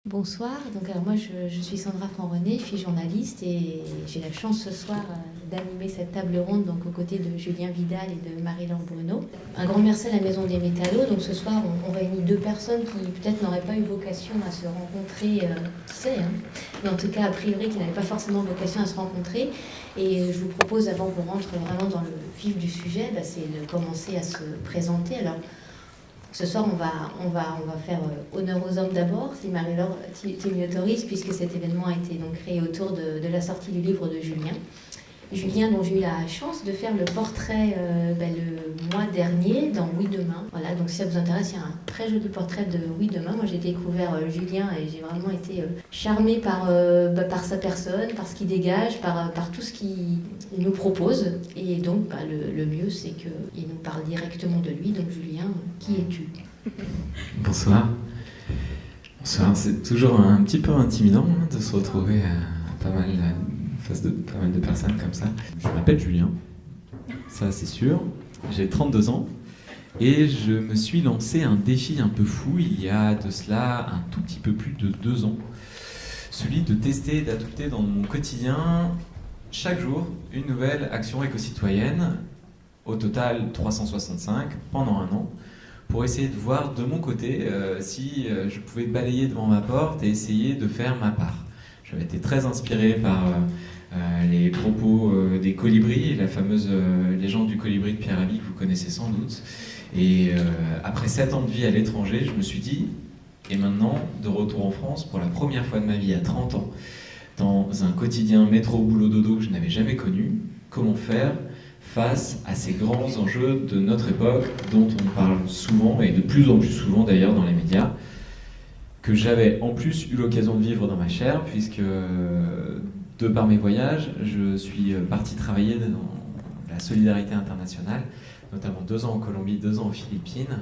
Bonsoir, alors moi je suis Sandra Franc-René, je suis journaliste et j'ai la chance ce soir d'animer cette table ronde aux côtés de Julien Vidal et de Marie-Laure Bruno. Un grand merci à la Maison des Métallos. Donc ce soir on réunit deux personnes qui peut-être n'auraient pas eu vocation à se rencontrer, qui sait, hein, mais en tout cas a priori qui n'avaient pas forcément vocation à se rencontrer. Et je vous propose, avant qu'on rentre vraiment dans le vif du sujet, c'est de commencer à se présenter. Alors, ce soir, on va faire honneur aux hommes d'abord, si Marie-Laure tu m'y autorises, puisque cet événement a été donc créé autour de la sortie du livre de Julien. Julien, dont j'ai eu la chance de faire le portrait le mois dernier dans Oui Demain. Voilà, donc si ça vous intéresse, il y a un très joli portrait de Oui Demain. Moi, j'ai découvert Julien et j'ai vraiment été charmée par sa personne, par ce qu'il dégage, par tout ce qu'il nous propose. Et donc, le mieux, c'est qu'il nous parle directement de lui. Donc, Julien, qui es-tu ? Bonsoir. Bonsoir, c'est toujours un petit peu intimidant de se retrouver face de pas mal de personnes comme ça. Je m'appelle Julien, ça c'est sûr, j'ai 32 ans et je me suis lancé un défi un peu fou il y a de cela un tout petit peu plus de 2 ans, celui de tester et d'adopter dans mon quotidien chaque jour une nouvelle action éco-citoyenne, au total 365 pendant 1 an, pour essayer de voir de mon côté si je pouvais balayer devant ma porte et essayer de faire ma part. J'avais été très inspiré par les propos des colibris, la fameuse légende du colibri de Pierre Rabhi que vous connaissez sans doute. Et après 7 ans de vie à l'étranger, je me suis dit, et maintenant, de retour en France, pour la première fois de ma vie à 30 ans, dans un quotidien métro, boulot, dodo que je n'avais jamais connu, comment faire face à ces grands enjeux de notre époque dont on parle souvent, et de plus en plus souvent d'ailleurs dans les médias, que j'avais en plus eu l'occasion de vivre dans ma chair, puisque de par mes voyages, je suis parti travailler dans la solidarité internationale, notamment 2 ans en Colombie, 2 ans aux Philippines.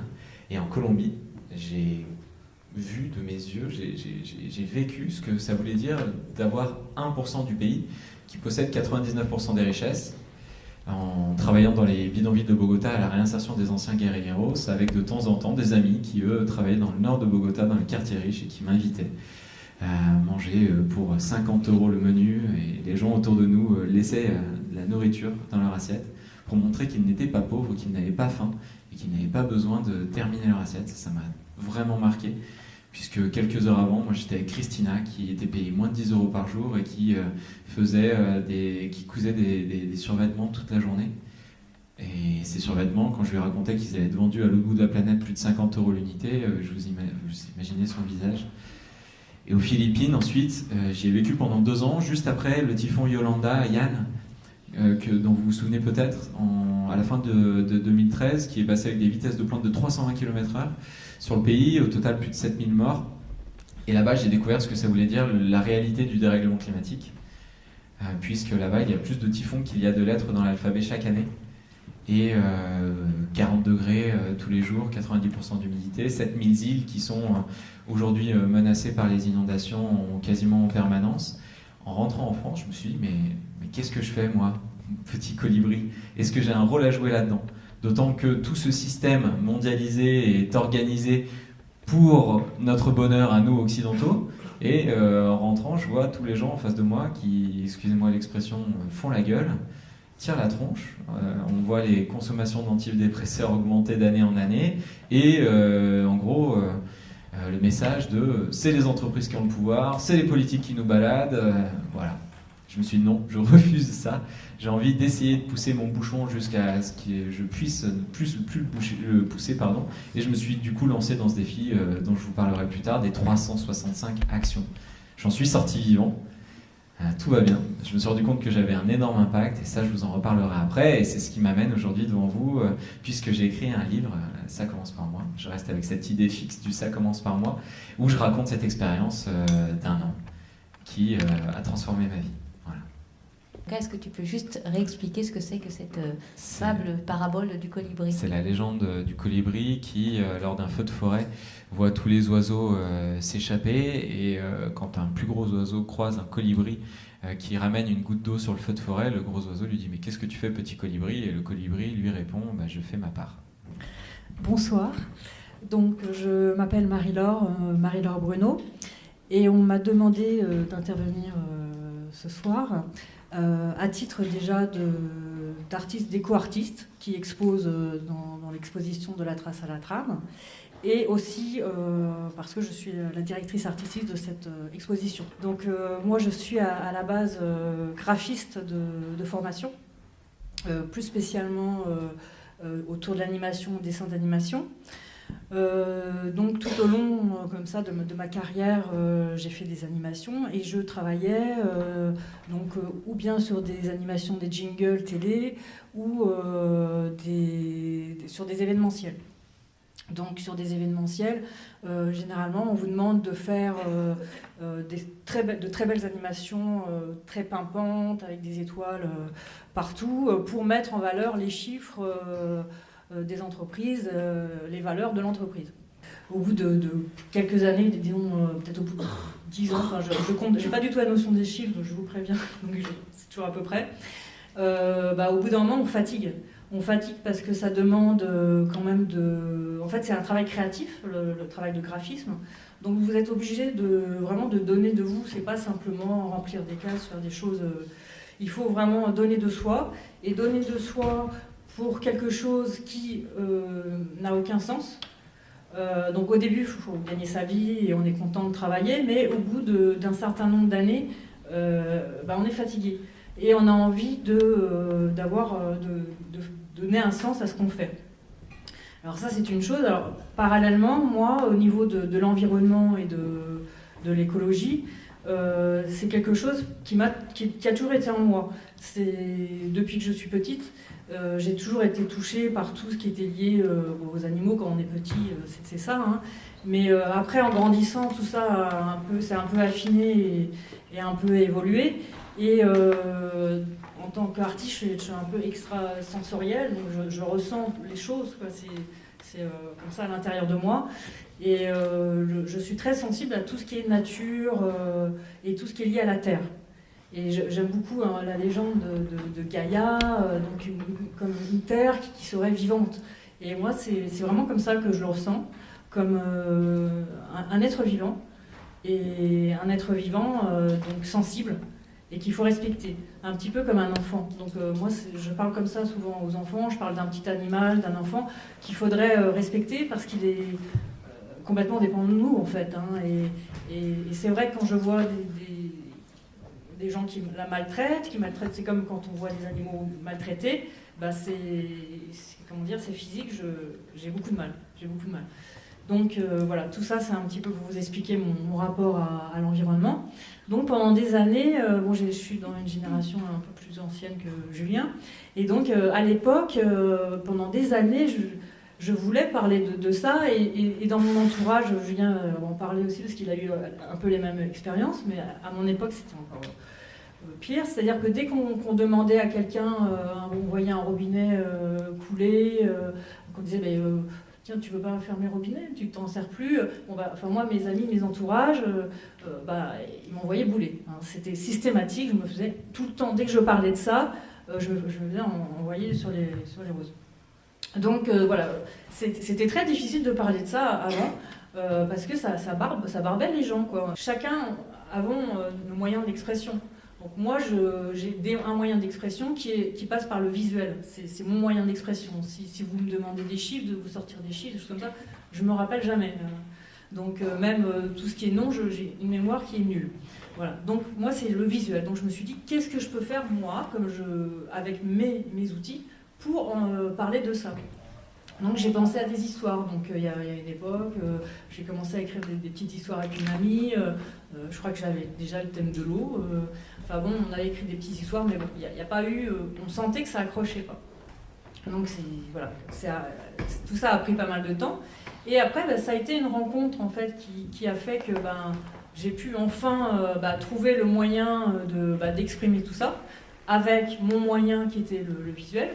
Et en Colombie, j'ai vu de mes yeux, j'ai vécu ce que ça voulait dire d'avoir 1% du pays qui possède 99% des richesses, en travaillant dans les bidonvilles de Bogota à la réinsertion des anciens guerrilleros, avec de temps en temps des amis qui, eux, travaillaient dans le nord de Bogota, dans les quartiers riches, et qui m'invitaient à manger pour 50 € le menu, et les gens autour de nous laissaient de la nourriture dans leur assiette, pour montrer qu'ils n'étaient pas pauvres, qu'ils n'avaient pas faim, et qu'ils n'avaient pas besoin de terminer leur assiette. Ça m'a vraiment marqué, puisque quelques heures avant, moi j'étais avec Christina, qui était payée moins de 10 € par jour, et qui cousait des survêtements toute la journée. Et ces survêtements, quand je lui racontais qu'ils allaient être vendus à l'autre bout de la planète plus de 50 € l'unité, je vous imaginez son visage. Et aux Philippines, ensuite, j'y ai vécu pendant 2 ans, juste après le typhon Yolanda à Yann, dont vous vous souvenez peut-être, à la fin de 2013, qui est passé avec des vitesses de pointe de 320 km/h sur le pays, au total plus de 7000 morts. Et là-bas, j'ai découvert ce que ça voulait dire, la réalité du dérèglement climatique, puisque là-bas, il y a plus de typhons qu'il y a de lettres dans l'alphabet chaque année. Et 40 degrés tous les jours, 90% d'humidité, 7000 îles qui sont aujourd'hui menacées par les inondations quasiment en permanence. En rentrant en France, je me suis dit, mais qu'est-ce que je fais, moi, petit colibri ? Est-ce que j'ai un rôle à jouer là-dedans ? D'autant que tout ce système mondialisé est organisé pour notre bonheur à nous, occidentaux. Et en rentrant, je vois tous les gens en face de moi qui, excusez-moi l'expression, font la gueule, tirent la tronche. On voit les consommations d'antidépresseurs augmenter d'année en année. Et en gros, le message de c'est les entreprises qui ont le pouvoir, c'est les politiques qui nous baladent. Voilà. Je me suis dit non, je refuse ça. J'ai envie d'essayer de pousser mon bouchon jusqu'à ce que je puisse plus le pousser. Et je me suis du coup lancé dans ce défi dont je vous parlerai plus tard, des 365 actions. J'en suis sorti vivant. Tout va bien. Je me suis rendu compte que j'avais un énorme impact et ça, je vous en reparlerai après. Et c'est ce qui m'amène aujourd'hui devant vous, puisque j'ai écrit un livre, Ça commence par moi. Je reste avec cette idée fixe du Ça commence par moi, où je raconte cette expérience d'1 an qui a transformé ma vie. Est-ce que tu peux juste réexpliquer ce que c'est que cette fable parabole du colibri ? C'est la légende du colibri qui, lors d'un feu de forêt, voit tous les oiseaux s'échapper et quand un plus gros oiseau croise un colibri qui ramène une goutte d'eau sur le feu de forêt, le gros oiseau lui dit « Mais qu'est-ce que tu fais, petit colibri ?» Et le colibri lui répond « Je fais ma part. » Bonsoir, donc je m'appelle Marie-Laure Bruno. Et on m'a demandé d'intervenir ce soir à titre déjà d'artiste, d'éco-artiste qui expose dans l'exposition de la trace à la trame, et aussi parce que je suis la directrice artistique de cette exposition. Donc moi je suis à la base graphiste de formation, plus spécialement autour de l'animation, dessin d'animation. Donc tout au long comme ça de ma carrière, j'ai fait des animations et je travaillais ou bien sur des animations, des jingles télé, ou sur des événementiels. Donc sur des événementiels, généralement on vous demande de faire de très belles animations, très pimpantes, avec des étoiles partout, pour mettre en valeur les chiffres des entreprises, les valeurs de l'entreprise. Au bout de quelques années, disons peut-être au bout de 10 ans, enfin, je compte, j'ai pas du tout la notion des chiffres, donc je vous préviens, donc c'est toujours à peu près. Au bout d'un moment, on fatigue. On fatigue parce que ça demande quand même En fait, c'est un travail créatif, le travail de graphisme. Donc vous êtes obligé vraiment de donner de vous. C'est pas simplement remplir des cases, faire des choses. Il faut vraiment donner de soi. Et donner de soi pour quelque chose qui n'a aucun sens. Donc au début, il faut gagner sa vie et on est content de travailler. Mais au bout d'un certain nombre d'années, on est fatigué. Et on a envie de donner un sens à ce qu'on fait. Alors ça, c'est une chose. Alors, parallèlement, moi, au niveau de l'environnement et de l'écologie, c'est quelque chose qui a toujours été en moi. Depuis que je suis petite, j'ai toujours été touchée par tout ce qui était lié aux animaux. Quand on est petit, c'est ça. Hein. Mais après, en grandissant, tout ça c'est un peu affiné et un peu évolué. Et en tant qu'artiste, je suis un peu extrasensorielle, donc je ressens les choses, quoi. C'est comme ça à l'intérieur de moi. Et je suis très sensible à tout ce qui est nature et tout ce qui est lié à la terre. Et j'aime beaucoup la légende de Gaïa, comme une terre qui serait vivante. Et moi, c'est vraiment comme ça que je le ressens, comme un être vivant. Et un être vivant donc sensible, et qu'il faut respecter, un petit peu comme un enfant. Donc moi, je parle comme ça souvent aux enfants, je parle d'un petit animal, d'un enfant, qu'il faudrait respecter parce qu'il est complètement dépendant de nous, en fait. Hein. Et c'est vrai que quand je vois des gens qui la maltraitent, c'est comme quand on voit des animaux maltraités, c'est physique, j'ai beaucoup de mal. Donc voilà, tout ça, c'est un petit peu pour vous expliquer mon rapport à l'environnement. Donc pendant des années, je suis dans une génération un peu plus ancienne que Julien, et donc à l'époque, pendant des années, je voulais parler de ça, et dans mon entourage, Julien en parlait aussi parce qu'il a eu un peu les mêmes expériences, mais à mon époque, c'était encore pire. C'est-à-dire que dès qu'on demandait à quelqu'un, on voyait un robinet couler, qu'on disait tiens, tu veux pas fermer le robinet, tu t'en sers plus. Moi, mes amis, mes entourages, ils m'envoyaient bouler. Hein. C'était systématique, je me faisais tout le temps, dès que je parlais de ça, je me faisais envoyer sur les roses. Donc voilà, c'était très difficile de parler de ça avant, parce que ça barbait les gens, quoi. Chacun avons nos moyens d'expression. Donc moi, j'ai un moyen d'expression qui passe par le visuel. C'est mon moyen d'expression. Si vous me demandez des chiffres, de vous sortir des chiffres, des choses comme ça, je ne me rappelle jamais. Donc même tout ce qui est nom, j'ai une mémoire qui est nulle. Voilà. Donc moi, c'est le visuel. Donc je me suis dit, qu'est-ce que je peux faire, moi, avec mes outils, pour parler de ça. Donc j'ai pensé à des histoires. Donc il y a une époque, j'ai commencé à écrire des petites histoires avec une amie. Je crois que j'avais déjà le thème de l'eau. On avait écrit des petites histoires, mais bon, il n'y a pas eu... on sentait que ça accrochait pas. Donc tout ça a pris pas mal de temps. Et après, ça a été une rencontre, en fait, qui a fait que j'ai pu enfin trouver le moyen d'exprimer tout ça, avec mon moyen qui était le visuel.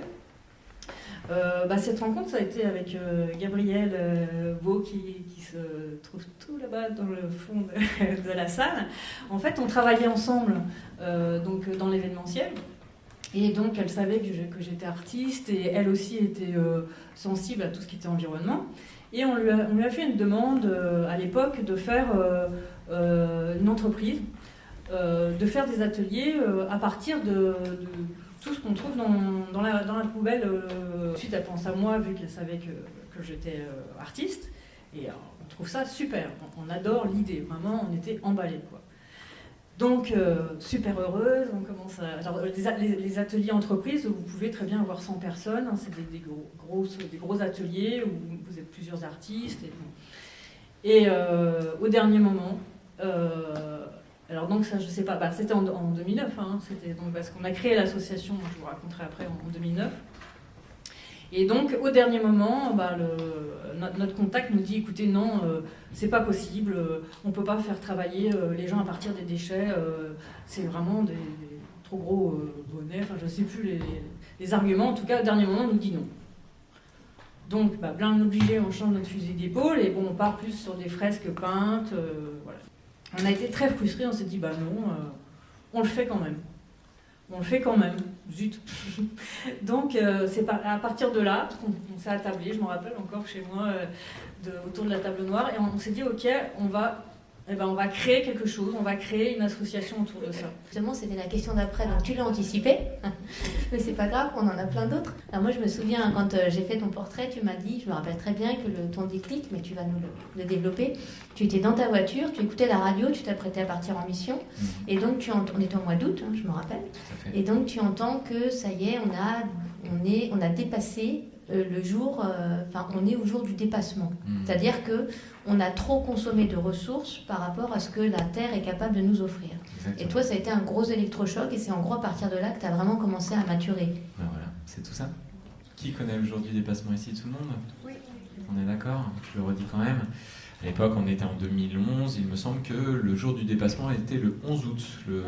Cette rencontre, ça a été avec Gabriel Beau, qui se trouve tout là-bas dans le fond de la salle. En fait, on travaillait ensemble dans l'événementiel. Et donc, elle savait que j'étais artiste, et elle aussi était sensible à tout ce qui était environnement. Et on lui a fait une demande à l'époque de faire une entreprise, de faire des ateliers à partir de tout ce qu'on trouve dans la poubelle. Ensuite, elle pense à moi, vu qu'elle savait que j'étais artiste. Et on trouve ça super. On adore l'idée. Vraiment, on était emballés, quoi. Donc, super heureuse. On commence à... Alors, les ateliers entreprises, vous pouvez très bien avoir 100 personnes. Hein, c'est des gros ateliers où vous êtes plusieurs artistes. Et au dernier moment... alors donc ça je sais pas, c'était en 2009, hein, c'était donc parce qu'on a créé l'association, je vous raconterai après en 2009. Et donc au dernier moment, notre contact nous dit écoutez non, c'est pas possible, on peut pas faire travailler les gens à partir des déchets, c'est vraiment des trop gros bonnets, enfin je sais plus les arguments, en tout cas au dernier moment on nous dit non. Donc plein obligé, on change notre fusil d'épaule et bon on part plus sur des fresques peintes, voilà. On a été très frustrés, on s'est dit non, on le fait quand même. On le fait quand même, zut. Donc c'est à partir de là qu'on s'est attablé, je me rappelle encore chez moi, autour de la table noire, et on s'est dit ok, on va créer quelque chose, on va créer une association autour de ça. Justement, c'était la question d'après, donc tu l'as anticipé, mais c'est pas grave, on en a plein d'autres. Alors moi, je me souviens, quand j'ai fait ton portrait, tu m'as dit, je me rappelle très bien que ton déclic, mais tu vas nous le développer, tu étais dans ta voiture, tu écoutais la radio, tu t'apprêtais à partir en mission, et donc on était au mois d'août, je me rappelle, et donc tu entends que ça y est, on a dépassé le jour, on est au jour du dépassement. C'est-à-dire que on a trop consommé de ressources par rapport à ce que la Terre est capable de nous offrir. Exactement. Et toi, ça a été un gros électrochoc et c'est en gros à partir de là que tu as vraiment commencé à maturer. Voilà, c'est tout ça. Qui connaît le jour du dépassement ici? Tout le monde? Oui. On est d'accord? Je le redis quand même. À l'époque, on était en 2011. Il me semble que le jour du dépassement était le 11 août. Le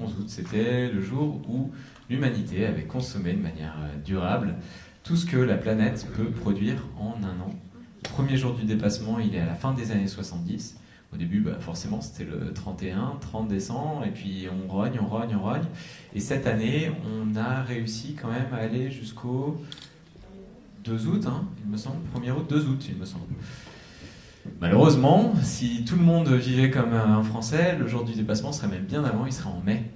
11 août, c'était le jour où l'humanité avait consommé de manière durable tout ce que la planète peut produire en un an. Le premier jour du dépassement, il est à la fin des années 70. Au début, forcément, c'était le 30 décembre, et puis on rogne. Et cette année, on a réussi quand même à aller jusqu'au 2 août, il me semble, 1er août, 2 août, il me semble. Malheureusement, si tout le monde vivait comme un Français, le jour du dépassement serait même bien avant, il serait en mai.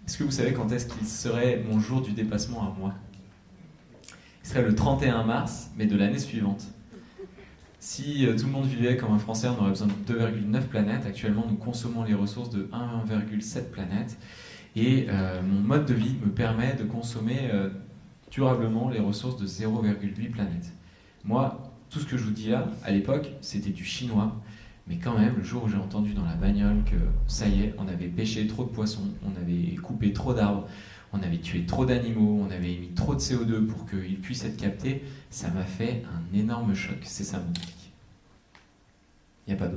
Est-ce que vous savez quand est-ce qu'il serait mon jour du dépassement à moi? Il serait le 31 mars, mais de l'année suivante. Si tout le monde vivait comme un Français, on aurait besoin de 2,9 planètes. Actuellement, nous consommons les ressources de 1,7 planètes. Et mon mode de vie me permet de consommer durablement les ressources de 0,8 planètes. Moi, tout ce que je vous dis là, à l'époque, c'était du chinois. Mais quand même, le jour où j'ai entendu dans la bagnole que ça y est, on avait pêché trop de poissons, on avait coupé trop d'arbres, on avait tué trop d'animaux, on avait émis trop de CO2 pour qu'ils puissent être captés, ça m'a fait un énorme choc. C'est ça mon déclic. Il n'y a pas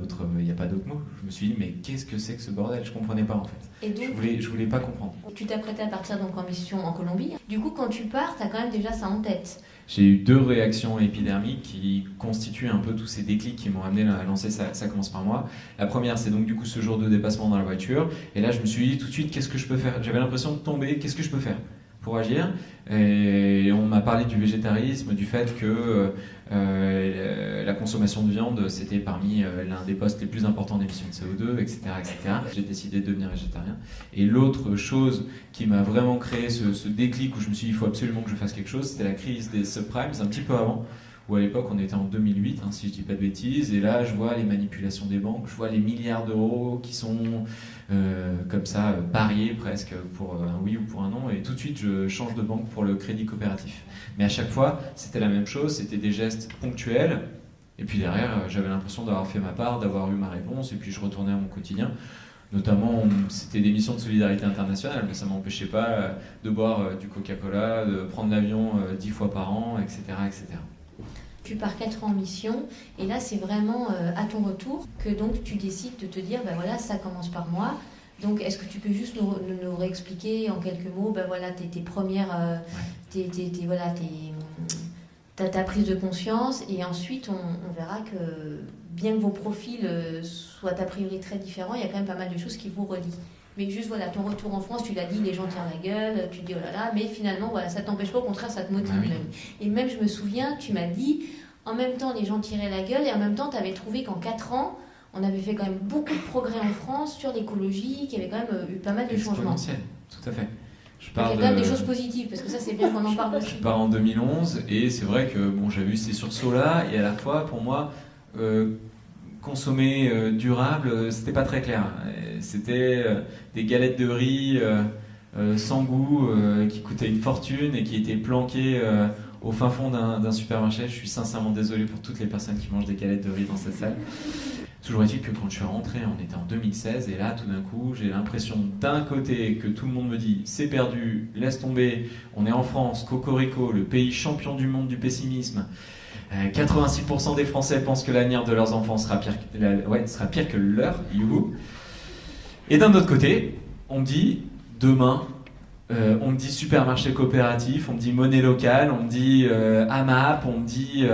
d'autre mot. Je me suis dit, mais qu'est-ce que c'est que ce bordel? Je ne comprenais pas en fait. Et donc, je voulais pas comprendre. Tu t'apprêtais à partir donc en mission en Colombie. Du coup, quand tu pars, tu as quand même déjà ça en tête. J'ai eu 2 réactions épidermiques qui constituent un peu tous ces déclics qui m'ont amené à lancer ça commence par moi. La première, c'est donc du coup ce jour de dépassement dans la voiture. Et là, je me suis dit tout de suite, qu'est-ce que je peux faire? J'avais l'impression de tomber, qu'est-ce que je peux faire pour agir? Et on m'a parlé du végétarisme, du fait que la consommation de viande, c'était parmi l'un des postes les plus importants d'émissions de CO2, etc., etc. J'ai décidé de devenir végétarien. Et l'autre chose qui m'a vraiment créé ce déclic où je me suis dit, il faut absolument que je fasse quelque chose, c'était la crise des subprimes, un petit peu avant, où à l'époque on était en 2008, si je dis pas de bêtises, et là je vois les manipulations des banques, je vois les milliards d'euros qui sont comme ça pariés presque pour un oui ou pour un non, et tout de suite je change de banque pour le crédit coopératif. Mais à chaque fois c'était la même chose, c'était des gestes ponctuels, et puis derrière j'avais l'impression d'avoir fait ma part, d'avoir eu ma réponse, et puis je retournais à mon quotidien. Notamment, c'était des missions de solidarité internationale, mais ça ne m'empêchait pas de boire du Coca-Cola, de prendre l'avion 10 fois par an, etc., etc. Tu pars 4 ans en mission, et là c'est vraiment à ton retour que donc tu décides de te dire, voilà, ça commence par moi. Donc est-ce que tu peux juste nous réexpliquer en quelques mots, voilà, tes premières, ta prise de conscience, et ensuite on verra que bien que vos profils soient a priori très différents, il y a quand même pas mal de choses qui vous relient. Mais juste voilà, ton retour en France, tu l'as dit, les gens tirent la gueule, tu te dis oh là là, mais finalement voilà, ça t'empêche pas, au contraire ça te motive même. Et même je me souviens, tu m'as dit, en même temps les gens tiraient la gueule, et en même temps tu avais trouvé qu'en 4 ans, on avait fait quand même beaucoup de progrès en France sur l'écologie, qu'il y avait quand même eu pas mal de changements. Exponentiel, tout à fait. Il y a quand même des choses positives, parce que ça c'est bien qu'on en parle aussi. Je pars en 2011 et c'est vrai que bon, j'avais eu ces sursauts-là et à la fois pour moi consommer durable c'était pas très clair. C'était des galettes de riz sans goût qui coûtaient une fortune et qui étaient planquées au fin fond d'un supermarché. Je suis sincèrement désolé pour toutes les personnes qui mangent des galettes de riz dans cette salle. Toujours est-il que quand je suis rentré, on était en 2016, et là, tout d'un coup, j'ai l'impression d'un côté que tout le monde me dit « c'est perdu, laisse tomber, on est en France, cocorico, le pays champion du monde du pessimisme ». 86% des Français pensent que l'avenir de leurs enfants sera pire que le leur, youhou. Et d'un autre côté, on me dit « demain ». On me dit supermarché coopératif, on me dit monnaie locale, on me dit AMAP, on me dit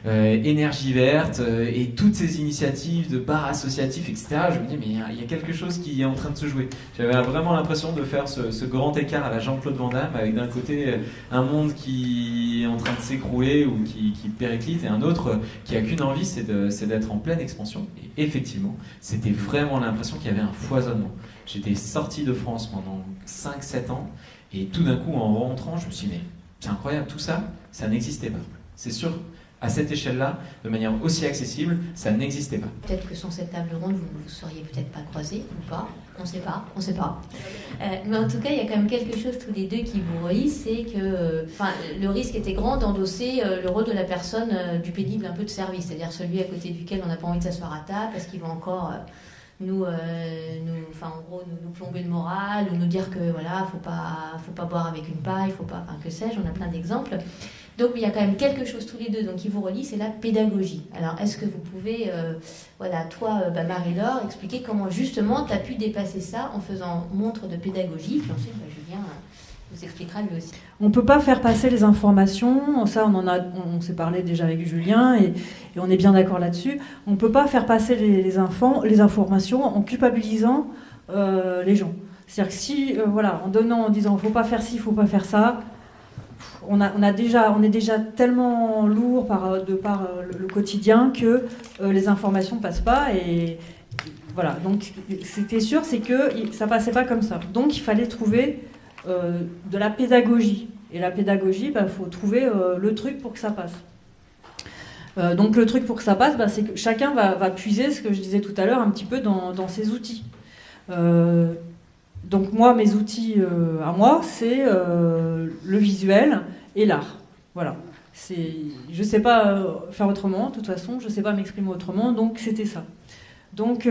énergie verte et toutes ces initiatives de bars associatifs, etc. Je me dis mais il y a quelque chose qui est en train de se jouer. J'avais vraiment l'impression de faire ce grand écart à la Jean-Claude Van Damme avec d'un côté un monde qui est en train de s'écrouler ou qui périclite et un autre qui a qu'une envie, c'est d'être en pleine expansion. Et effectivement, c'était vraiment l'impression qu'il y avait un foisonnement. J'étais sorti de France pendant 5-7 ans et tout d'un coup en rentrant je me suis dit mais c'est incroyable, tout ça, ça n'existait pas. C'est sûr, à cette échelle-là, de manière aussi accessible, ça n'existait pas. Peut-être que sans cette table ronde, vous ne vous seriez peut-être pas croisés ou pas, on ne sait pas. Mais en tout cas, il y a quand même quelque chose tous les deux qui vous relie, c'est que le risque était grand d'endosser le rôle de la personne du pénible un peu de service, c'est-à-dire celui à côté duquel on n'a pas envie de s'asseoir à table parce qu'il va encore... nous plomber le moral ou nous dire que voilà, faut pas boire avec une paille, faut pas, que sais-je, on a plein d'exemples. Donc il y a quand même quelque chose tous les deux donc qui vous relie, c'est la pédagogie. Alors est-ce que vous pouvez, toi Marie-Laure, expliquer comment justement tu as pu dépasser ça en faisant montre de pédagogie, puis ensuite Julien vous expliquera lui aussi. On ne peut pas faire passer les informations, ça on s'est parlé déjà avec Julien et on est bien d'accord là-dessus. On ne peut pas faire passer les informations en culpabilisant les gens. C'est-à-dire que si, en disant il ne faut pas faire ci, il ne faut pas faire ça, on est déjà tellement lourd par le quotidien que les informations ne passent pas et voilà. Donc c'était sûr, c'est que ça ne passait pas comme ça. Donc il fallait trouver de la pédagogie. Et la pédagogie, faut trouver le truc pour que ça passe. Donc le truc pour que ça passe, c'est que chacun va puiser, ce que je disais tout à l'heure, un petit peu dans ses outils. Donc moi, mes outils à moi, c'est le visuel et l'art. Voilà. Je ne sais pas faire autrement, de toute façon, je ne sais pas m'exprimer autrement, donc c'était ça. Donc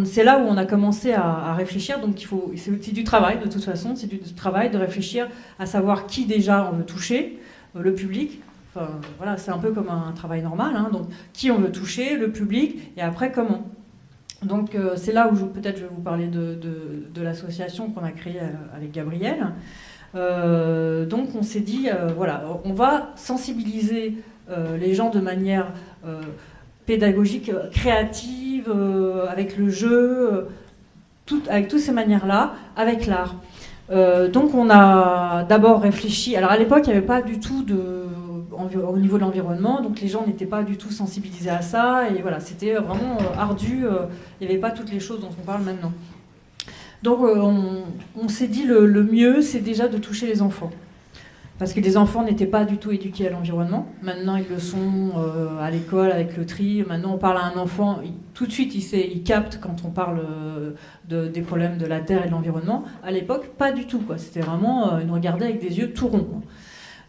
c'est là où on a commencé à réfléchir, donc c'est aussi du travail de toute façon, c'est du travail de réfléchir à savoir qui déjà on veut toucher, le public, c'est un peu comme un travail normal, donc qui on veut toucher, le public, et après comment. Donc c'est là où peut-être je vais vous parler de l'association qu'on a créée avec Gabriel. Donc on s'est dit, on va sensibiliser les gens de manière... pédagogique, créative, avec le jeu, avec toutes ces manières-là, avec l'art. Donc on a d'abord réfléchi, alors à l'époque il n'y avait pas du tout au niveau de l'environnement, donc les gens n'étaient pas du tout sensibilisés à ça, et voilà, c'était vraiment ardu, il n'y avait pas toutes les choses dont on parle maintenant. Donc on s'est dit le mieux c'est déjà de toucher les enfants. Parce que les enfants n'étaient pas du tout éduqués à l'environnement. Maintenant, ils le sont à l'école avec le tri. Maintenant, on parle à un enfant, tout de suite, il capte quand on parle des problèmes de la terre et de l'environnement. À l'époque, pas du tout, quoi. C'était vraiment, ils nous regardaient avec des yeux tout ronds.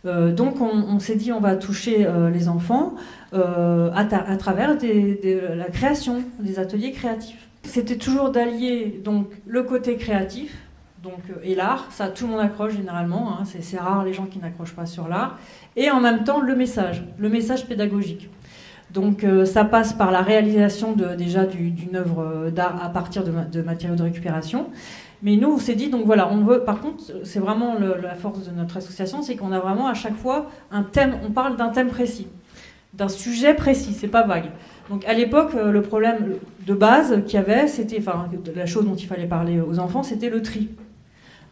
Donc, on s'est dit, on va toucher les enfants à travers la création, des ateliers créatifs. C'était toujours d'allier donc le côté créatif. Et l'art, ça tout le monde accroche généralement, c'est rare les gens qui n'accrochent pas sur l'art, et en même temps le message pédagogique. Donc ça passe par la réalisation déjà d'une œuvre d'art à partir de matériaux de récupération. Mais nous on s'est dit, donc voilà, on veut, par contre, c'est vraiment la force de notre association, c'est qu'on a vraiment à chaque fois un thème, on parle d'un thème précis, d'un sujet précis, c'est pas vague. Donc à l'époque, le problème de base qu'il y avait, c'était, la chose dont il fallait parler aux enfants, c'était le tri.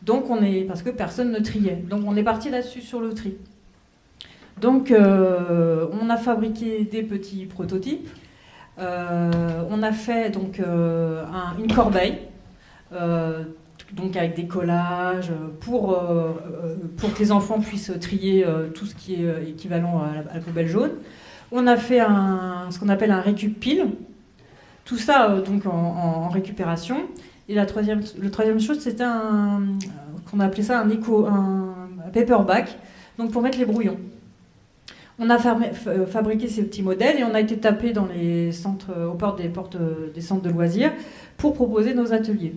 Donc parce que personne ne triait. Donc on est parti là-dessus sur le tri. Donc, on a fabriqué des petits prototypes. On a fait donc une corbeille, donc avec des collages pour que les enfants puissent trier tout ce qui est équivalent à la poubelle jaune. On a fait ce qu'on appelle un récup-pile. Tout ça donc en récupération. Et le troisième chose, c'était qu'on a appelé ça un paperback, donc pour mettre les brouillons. On a fabriqué ces petits modèles et on a été tapé dans les centres, aux portes des centres de loisirs pour proposer nos ateliers.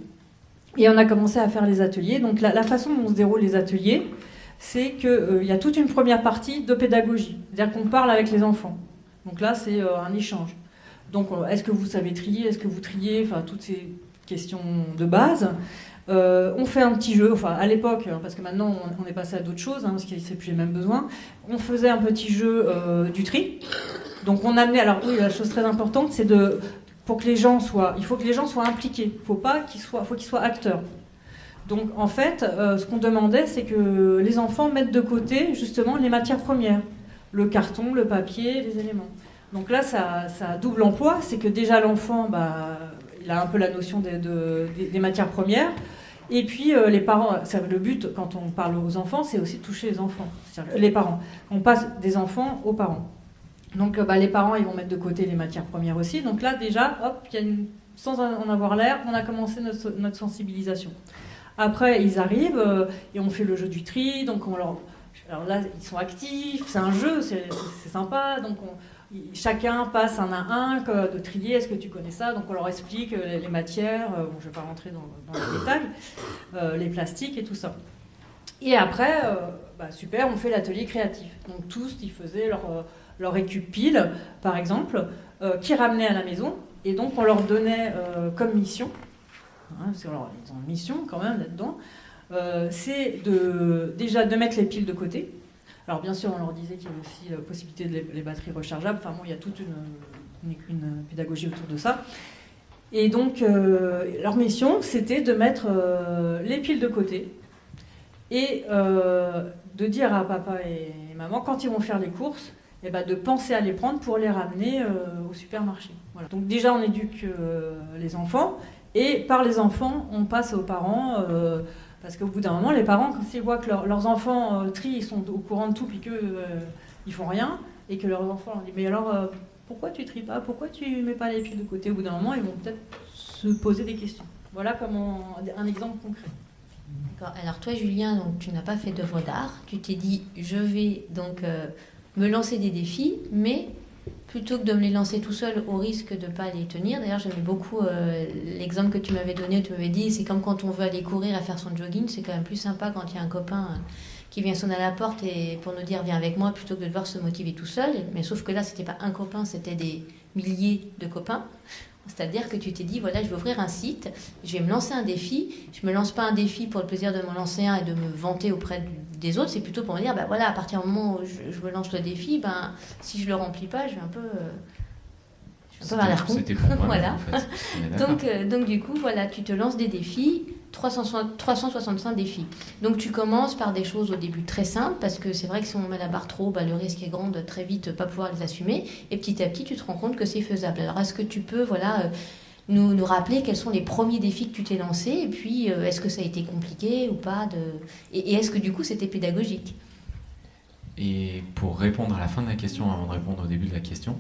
Et on a commencé à faire les ateliers. Donc la façon dont se déroulent les ateliers, c'est qu'il y a toute une première partie de pédagogie. C'est-à-dire qu'on parle avec les enfants. Donc là, c'est un échange. Donc est-ce que vous savez trier? Est-ce que vous triez? Enfin, toutes ces questions de base. On fait un petit jeu, enfin à l'époque, parce que maintenant on est passé à d'autres choses, parce que c'est plus les mêmes besoins. On faisait un petit jeu du tri. Donc on amenait, alors oui, la chose très importante, c'est il faut que les gens soient impliqués. Faut qu'ils soient acteurs. Donc en fait, ce qu'on demandait, c'est que les enfants mettent de côté justement les matières premières, le carton, le papier, les éléments. Donc là, ça a double emploi, c'est que déjà l'enfant, il a un peu la notion des matières premières. Et puis les parents, le but quand on parle aux enfants, c'est aussi de toucher les enfants, c'est-à-dire les parents. On passe des enfants aux parents. Donc les parents, ils vont mettre de côté les matières premières aussi. Donc là déjà, hop, sans en avoir l'air, on a commencé notre sensibilisation. Après, ils arrivent et on fait le jeu du tri. Donc alors là, ils sont actifs, c'est un jeu, c'est sympa. Donc chacun passe un à un de trier, est-ce que tu connais ça? Donc on leur explique les matières, je ne vais pas rentrer dans les détails, les plastiques et tout ça. Et après, super, on fait l'atelier créatif. Donc tous, ils faisaient leur récup-pile, par exemple, qui ramenaient à la maison. Et donc on leur donnait comme mission, parce qu'ils ont une mission quand même là-dedans, c'est déjà de mettre les piles de côté. Alors bien sûr, on leur disait qu'il y avait aussi la possibilité de les batteries rechargeables. Enfin bon, il y a toute une pédagogie autour de ça. Et donc, leur mission, c'était de mettre les piles de côté et de dire à papa et maman, quand ils vont faire les courses, de penser à les prendre pour les ramener au supermarché. Voilà. Donc déjà, on éduque les enfants et par les enfants, on passe aux parents. Parce qu'au bout d'un moment, les parents, quand ils voient que leurs enfants trient, ils sont au courant de tout, puis qu'ils ne font rien, et que leurs enfants leur disent « Mais alors, pourquoi tu ne tries pas? Pourquoi tu ne mets pas les piles de côté ?» Au bout d'un moment, ils vont peut-être se poser des questions. Voilà un exemple concret. D'accord. Alors toi, Julien, donc, tu n'as pas fait d'œuvre d'art. Tu t'es dit « Je vais donc me lancer des défis, mais... » plutôt que de me les lancer tout seul au risque de ne pas les tenir. D'ailleurs, j'aimais beaucoup l'exemple que tu m'avais donné, tu m'avais dit, c'est comme quand on veut aller courir à faire son jogging, c'est quand même plus sympa quand il y a un copain qui vient sonner à la porte et pour nous dire, viens avec moi, plutôt que de devoir se motiver tout seul. Mais sauf que là, c'était pas un copain, c'était des milliers de copains. C'est-à-dire que tu t'es dit, voilà, je vais ouvrir un site, je vais me lancer un défi. Je me lance pas un défi pour le plaisir de m'en lancer un et de me vanter auprès des autres. C'est plutôt pour me dire, voilà, à partir du moment où je me lance le défi, si je le remplis pas, je vais un peu avoir l'air con. C'était pour moi, voilà. En fait. Donc du coup, voilà, tu te lances des défis, 365 défis. Donc tu commences par des choses au début très simples, parce que c'est vrai que si on met la barre trop haut, le risque est grand de très vite pas pouvoir les assumer. Et petit à petit, tu te rends compte que c'est faisable. Alors est-ce que tu peux nous rappeler quels sont les premiers défis que tu t'es lancés, et puis est-ce que ça a été compliqué ou pas et est-ce que du coup c'était pédagogique? Et pour répondre à la fin de la question, avant de répondre au début de la question...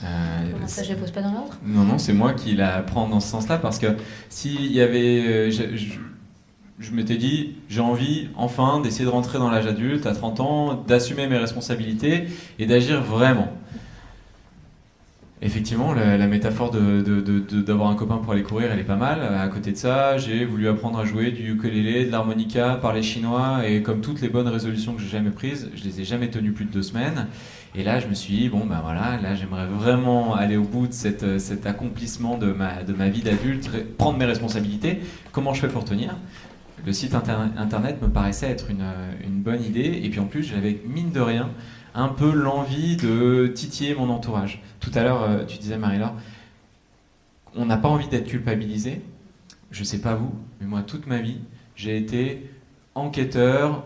Comment ça, je ne pose pas dans l'ordre? Non, c'est moi qui la prends dans ce sens-là, parce que s'il y avait... je m'étais dit, j'ai envie, enfin, d'essayer de rentrer dans l'âge adulte, à 30 ans, d'assumer mes responsabilités et d'agir vraiment. Effectivement, la métaphore d'avoir un copain pour aller courir, elle est pas mal. À côté de ça, j'ai voulu apprendre à jouer du ukulélé, de l'harmonica, parler chinois, et comme toutes les bonnes résolutions que j'ai jamais prises, je les ai jamais tenues plus de 2 semaines. Et là, je me suis dit, là, j'aimerais vraiment aller au bout de cet accomplissement de ma vie d'adulte, prendre mes responsabilités. Comment je fais pour tenir ? Le site internet me paraissait être une bonne idée, et puis en plus, j'avais, mine de rien, un peu l'envie de titiller mon entourage. Tout à l'heure, tu disais, Marie-Laure, on n'a pas envie d'être culpabilisé. Je sais pas vous, mais moi, toute ma vie, j'ai été enquêteur,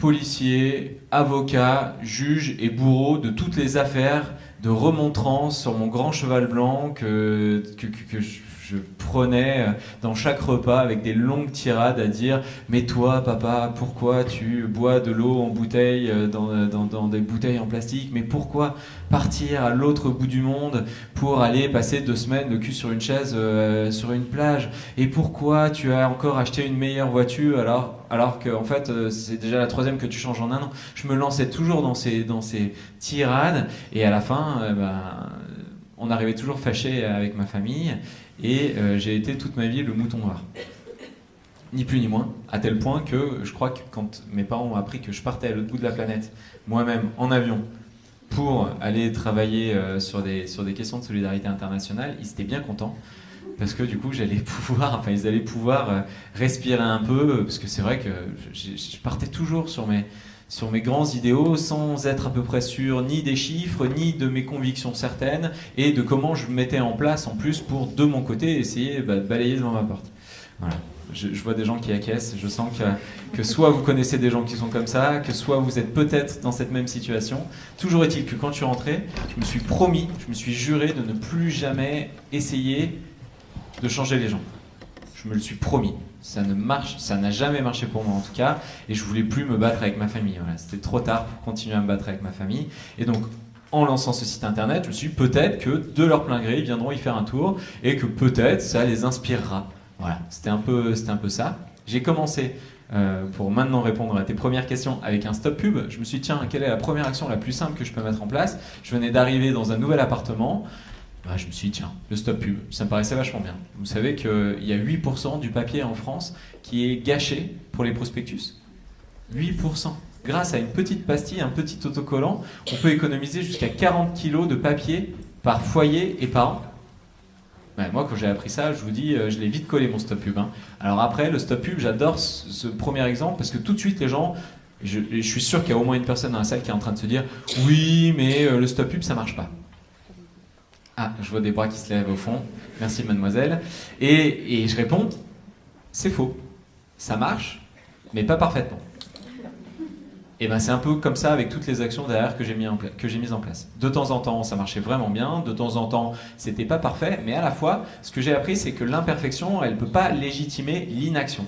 policier, avocat, juge et bourreau de toutes les affaires de remontrance sur mon grand cheval blanc que je prenais dans chaque repas avec des longues tirades à dire « Mais toi, papa, pourquoi tu bois de l'eau en bouteille dans des bouteilles en plastique? Mais pourquoi partir à l'autre bout du monde pour aller passer 2 semaines le cul sur une chaise sur une plage? Et pourquoi tu as encore acheté une meilleure voiture alors que en fait c'est déjà la 3e que tu changes en 1 an ?» Je me lançais toujours dans ces tirades et à la fin on arrivait toujours fâché avec ma famille et j'ai été toute ma vie le mouton noir. Ni plus ni moins, à tel point que je crois que quand mes parents ont appris que je partais à l'autre bout de la planète, moi-même en avion, pour aller travailler sur des questions de solidarité internationale, ils étaient bien contents. Parce que du coup, ils allaient pouvoir respirer un peu, parce que c'est vrai que je partais toujours sur mes grands idéaux sans être à peu près sûr ni des chiffres, ni de mes convictions certaines, et de comment je mettais en place en plus pour, de mon côté, essayer de balayer devant ma porte. Voilà. Je vois des gens qui acquiescent, je sens que soit vous connaissez des gens qui sont comme ça, que soit vous êtes peut-être dans cette même situation. Toujours est-il que quand je suis rentré, je me suis juré de ne plus jamais essayer de changer les gens. Je me le suis promis. Ça n'a jamais marché pour moi en tout cas, et je voulais plus me battre avec ma famille. Voilà, c'était trop tard pour continuer à me battre avec ma famille. Et donc, en lançant ce site internet, je me suis dit peut-être que de leur plein gré, ils viendront y faire un tour, et que peut-être ça les inspirera. Voilà, c'était un peu ça. J'ai commencé, pour maintenant répondre à tes premières questions, avec un stop pub. Je me suis dit, tiens, quelle est la première action la plus simple que je peux mettre en place? Je venais d'arriver dans un nouvel appartement. Je me suis dit, tiens, le stop pub, ça me paraissait vachement bien. Vous savez qu'il y a 8% du papier en France qui est gâché pour les prospectus. 8%. Grâce à une petite pastille, un petit autocollant, on peut économiser jusqu'à 40 kilos de papier par foyer et par an. Moi, quand j'ai appris ça, je vous dis, je l'ai vite collé mon stop pub. Alors après, le stop pub, j'adore ce premier exemple parce que tout de suite, les gens... Je suis sûr qu'il y a au moins une personne dans la salle qui est en train de se dire « Oui, mais le stop pub, ça marche pas. » Ah, je vois des bras qui se lèvent au fond. Merci, mademoiselle. Et je réponds, c'est faux. Ça marche, mais pas parfaitement. Et c'est un peu comme ça avec toutes les actions derrière que j'ai mises en place. De temps en temps, ça marchait vraiment bien. De temps en temps, c'était pas parfait. Mais à la fois, ce que j'ai appris, c'est que l'imperfection, elle peut pas légitimer l'inaction.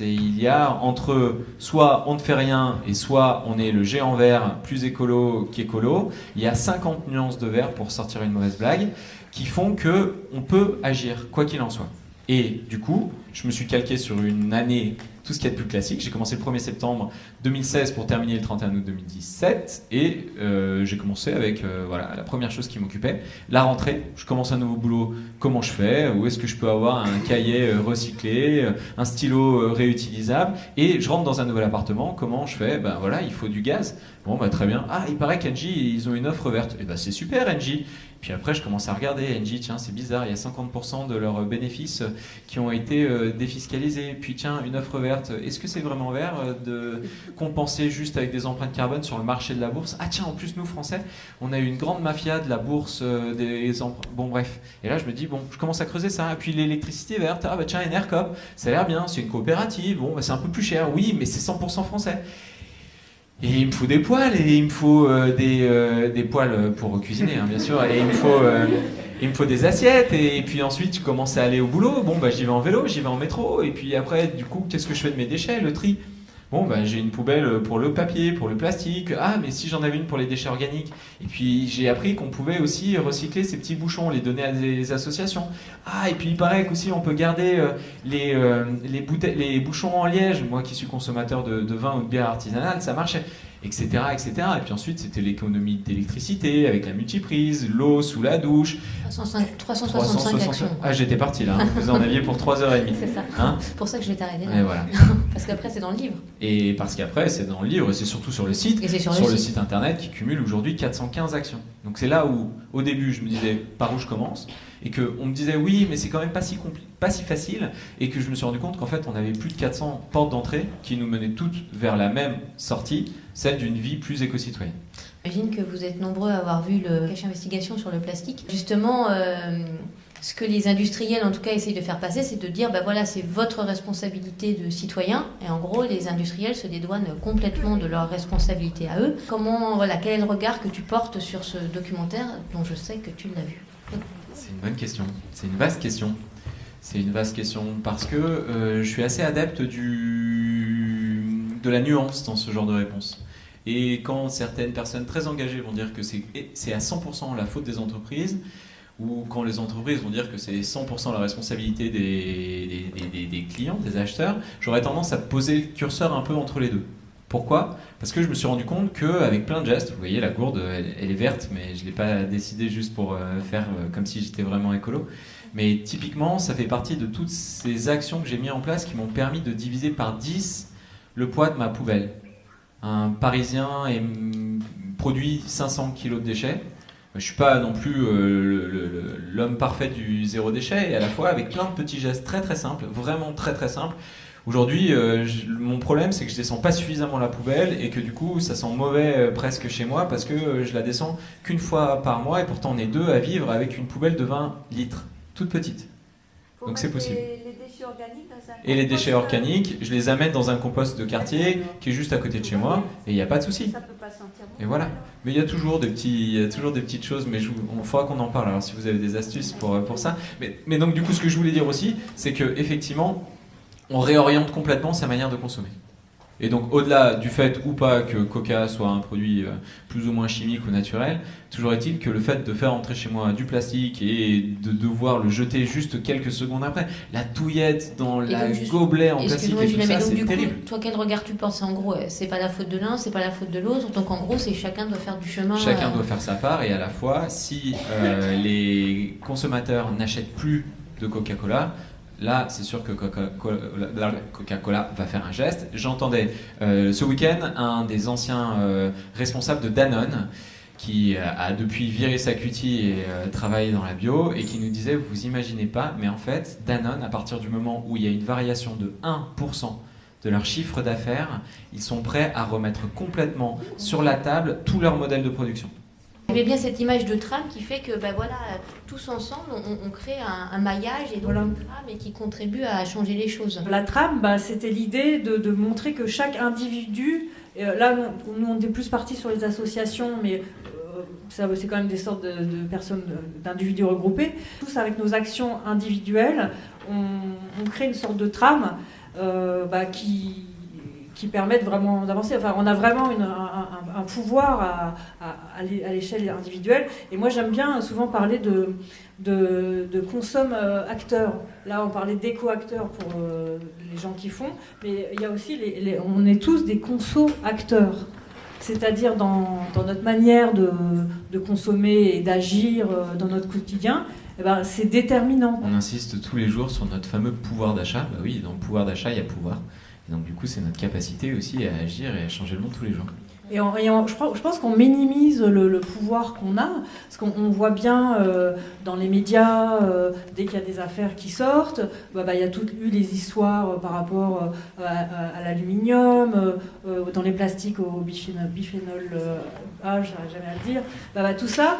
Il y a entre soit on ne fait rien et soit on est le géant vert plus écolo qu'écolo, il y a 50 nuances de vert pour sortir une mauvaise blague qui font qu'on peut agir quoi qu'il en soit. Et du coup, je me suis calqué sur une année, tout ce qu'il y a de plus classique. J'ai commencé le 1er septembre 2016 pour terminer le 31 août 2017 et j'ai commencé avec la première chose qui m'occupait, la rentrée. Je commence un nouveau boulot, comment je fais? Où est-ce que je peux avoir un cahier recyclé, un stylo réutilisable? Et je rentre dans un nouvel appartement, comment je fais? Il faut du gaz. Bon, très bien. Ah, il paraît qu'Engie, ils ont une offre verte. C'est super, Engie. Puis après, je commence à regarder Engie, tiens, c'est bizarre, il y a 50% de leurs bénéfices qui ont été défiscalisés. Puis tiens, une offre verte, est-ce que c'est vraiment vert de compenser juste avec des empreintes carbone sur le marché de la bourse? Ah tiens, en plus, nous, Français, on a eu une grande mafia de la bourse Bon, bref. Et là, je me dis, je commence à creuser ça. Et puis l'électricité verte, tiens, Enercop, ça a l'air bien, c'est une coopérative. Bon, c'est un peu plus cher, oui, mais c'est 100% français. Et il me faut des poêles, et il me faut des poêles pour cuisiner, bien sûr, et il me faut des assiettes, et puis ensuite je commence à aller au boulot, j'y vais en vélo, j'y vais en métro, et puis après, du coup, qu'est-ce que je fais de mes déchets? Le tri. J'ai une poubelle pour le papier, pour le plastique. Ah, mais si j'en avais une pour les déchets organiques. Et puis j'ai appris qu'on pouvait aussi recycler ces petits bouchons, les donner à des associations. Ah, et puis il paraît qu'aussi on peut garder les bouchons en liège. Moi qui suis consommateur de vin ou de bière artisanale, ça marchait, etc., etc. Et puis ensuite c'était l'économie d'électricité avec la multiprise, l'eau sous la douche. 365 actions. Ah, j'étais parti là. Vous en aviez pour 3h30. C'est ça. C'est pour ça que je vais t'arrêter là. Et voilà. Parce qu'après c'est dans le livre. Et parce qu'après c'est dans le livre, et c'est surtout sur le site. Et c'est sur le site internet qui cumule aujourd'hui 415 actions. Donc c'est là où, au début, je me disais par où je commence, et qu'on me disait oui, mais c'est quand même pas si facile, et que je me suis rendu compte qu'en fait on avait plus de 400 portes d'entrée qui nous menaient toutes vers la même sortie, celle d'une vie plus éco-citoyenne. J'imagine que vous êtes nombreux à avoir vu le cache investigation sur le plastique. Justement, Ce que les industriels, en tout cas, essayent de faire passer, c'est de dire, voilà, c'est votre responsabilité de citoyen. Et en gros, les industriels se dédouanent complètement de leur responsabilité à eux. Quel est le regard que tu portes sur ce documentaire dont je sais que tu l'as vu? C'est une bonne question. C'est une vaste question. C'est une vaste question parce que je suis assez adepte de la nuance dans ce genre de réponse. Et quand certaines personnes très engagées vont dire que c'est à 100% la faute des entreprises, ou quand les entreprises vont dire que c'est 100% la responsabilité des clients, des acheteurs, j'aurais tendance à poser le curseur un peu entre les deux. Pourquoi ? Parce que je me suis rendu compte qu'avec plein de gestes, vous voyez la gourde, elle est verte, mais je ne l'ai pas décidé juste pour faire comme si j'étais vraiment écolo. Mais typiquement, ça fait partie de toutes ces actions que j'ai mis en place qui m'ont permis de diviser par 10 le poids de ma poubelle. Un Parisien produit 500 kg de déchets. Je ne suis pas non plus l'homme parfait du zéro déchet, et à la fois avec plein de petits gestes très très simples, vraiment très très simples. Aujourd'hui, mon problème, c'est que je descends pas suffisamment la poubelle et que du coup, ça sent mauvais presque chez moi parce que je la descends qu'une fois par mois et pourtant on est 2 à vivre avec une poubelle de 20 litres, toute petite. Donc c'est possible. Les déchets organiques dans un et les déchets organiques, je les amène dans un compost de quartier qui est juste à côté de chez moi et il n'y a pas de souci. Ça peut pas sentir bon. Et voilà. Mais il y a toujours des petites choses, mais il faudra qu'on en parle. Alors si vous avez des astuces pour ça. Mais donc du coup, ce que je voulais dire aussi, c'est que effectivement, on réoriente complètement sa manière de consommer. Et donc au-delà du fait ou pas que Coca soit un produit plus ou moins chimique ou naturel, toujours est-il que le fait de faire entrer chez moi du plastique et de devoir le jeter juste quelques secondes après, la touillette dans la gobelet en plastique et tout ça, c'est terrible. Toi, quel regard tu penses? En gros, c'est pas la faute de l'un, c'est pas la faute de l'autre. Donc en gros, c'est chacun doit faire du chemin. Chacun doit faire sa part, et à la fois, si les consommateurs n'achètent plus de Coca-Cola, là, c'est sûr que Coca-Cola va faire un geste. J'entendais ce week-end un des anciens responsables de Danone qui a depuis viré sa cutie et travaille dans la bio et qui nous disait, vous imaginez pas, mais en fait, Danone, à partir du moment où il y a une variation de 1% de leur chiffre d'affaires, ils sont prêts à remettre complètement sur la table tout leur modèle de production. Il y avait bien cette image de trame qui fait que tous ensemble, on crée un maillage et donc une trame et qui contribue à changer les choses. La trame, c'était l'idée de montrer que chaque individu, là nous on est plus partis sur les associations, mais c'est quand même des sortes de personnes, d'individus regroupés. Tous avec nos actions individuelles, on crée une sorte de trame qui permettent vraiment d'avancer. Enfin, on a vraiment un pouvoir à l'échelle individuelle. Et moi, j'aime bien souvent parler de consomme-acteurs. Là, on parlait d'éco-acteurs pour les gens qui font, mais il y a aussi, on est tous des conso-acteurs. C'est-à-dire dans notre manière de consommer et d'agir dans notre quotidien, c'est déterminant. On insiste tous les jours sur notre fameux pouvoir d'achat. Bah oui, dans le pouvoir d'achat, il y a pouvoir. Et donc du coup, c'est notre capacité aussi à agir et à changer le monde tous les jours. Et je pense qu'on minimise le pouvoir qu'on a, parce qu'on voit bien dans les médias, dès qu'il y a des affaires qui sortent, il y a toutes eu les histoires par rapport à l'aluminium, dans les plastiques au biphénol A, j'arrive jamais à le dire. Tout ça,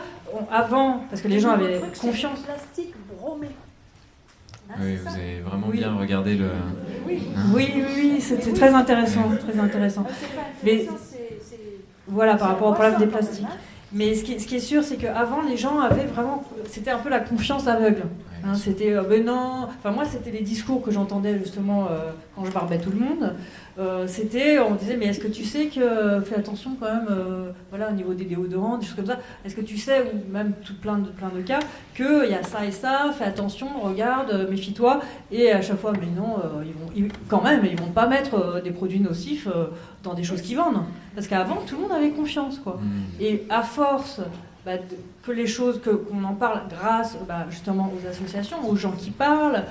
avant, parce que les gens avaient confiance. Plastique bromé. Oui, vous avez vraiment bien regardé le... Oui, c'était très intéressant, très intéressant. Mais voilà, par rapport au problème des plastiques. Mais ce qui est sûr, c'est qu'avant, les gens avaient vraiment... C'était un peu la confiance aveugle. C'était, non... Enfin, moi, c'était les discours que j'entendais justement quand je barbais tout le monde. On disait, mais est-ce que tu sais que... Fais attention quand même, au niveau des déodorants, des choses comme ça. Est-ce que tu sais, ou même plein de cas, qu'il y a ça et ça, fais attention, regarde, méfie-toi. Et à chaque fois, mais non, ils vont pas mettre des produits nocifs dans des choses qu'ils vendent. Parce qu'avant, tout le monde avait confiance, quoi. Et à force... que les choses, qu'on en parle grâce justement aux associations, aux gens qui parlent,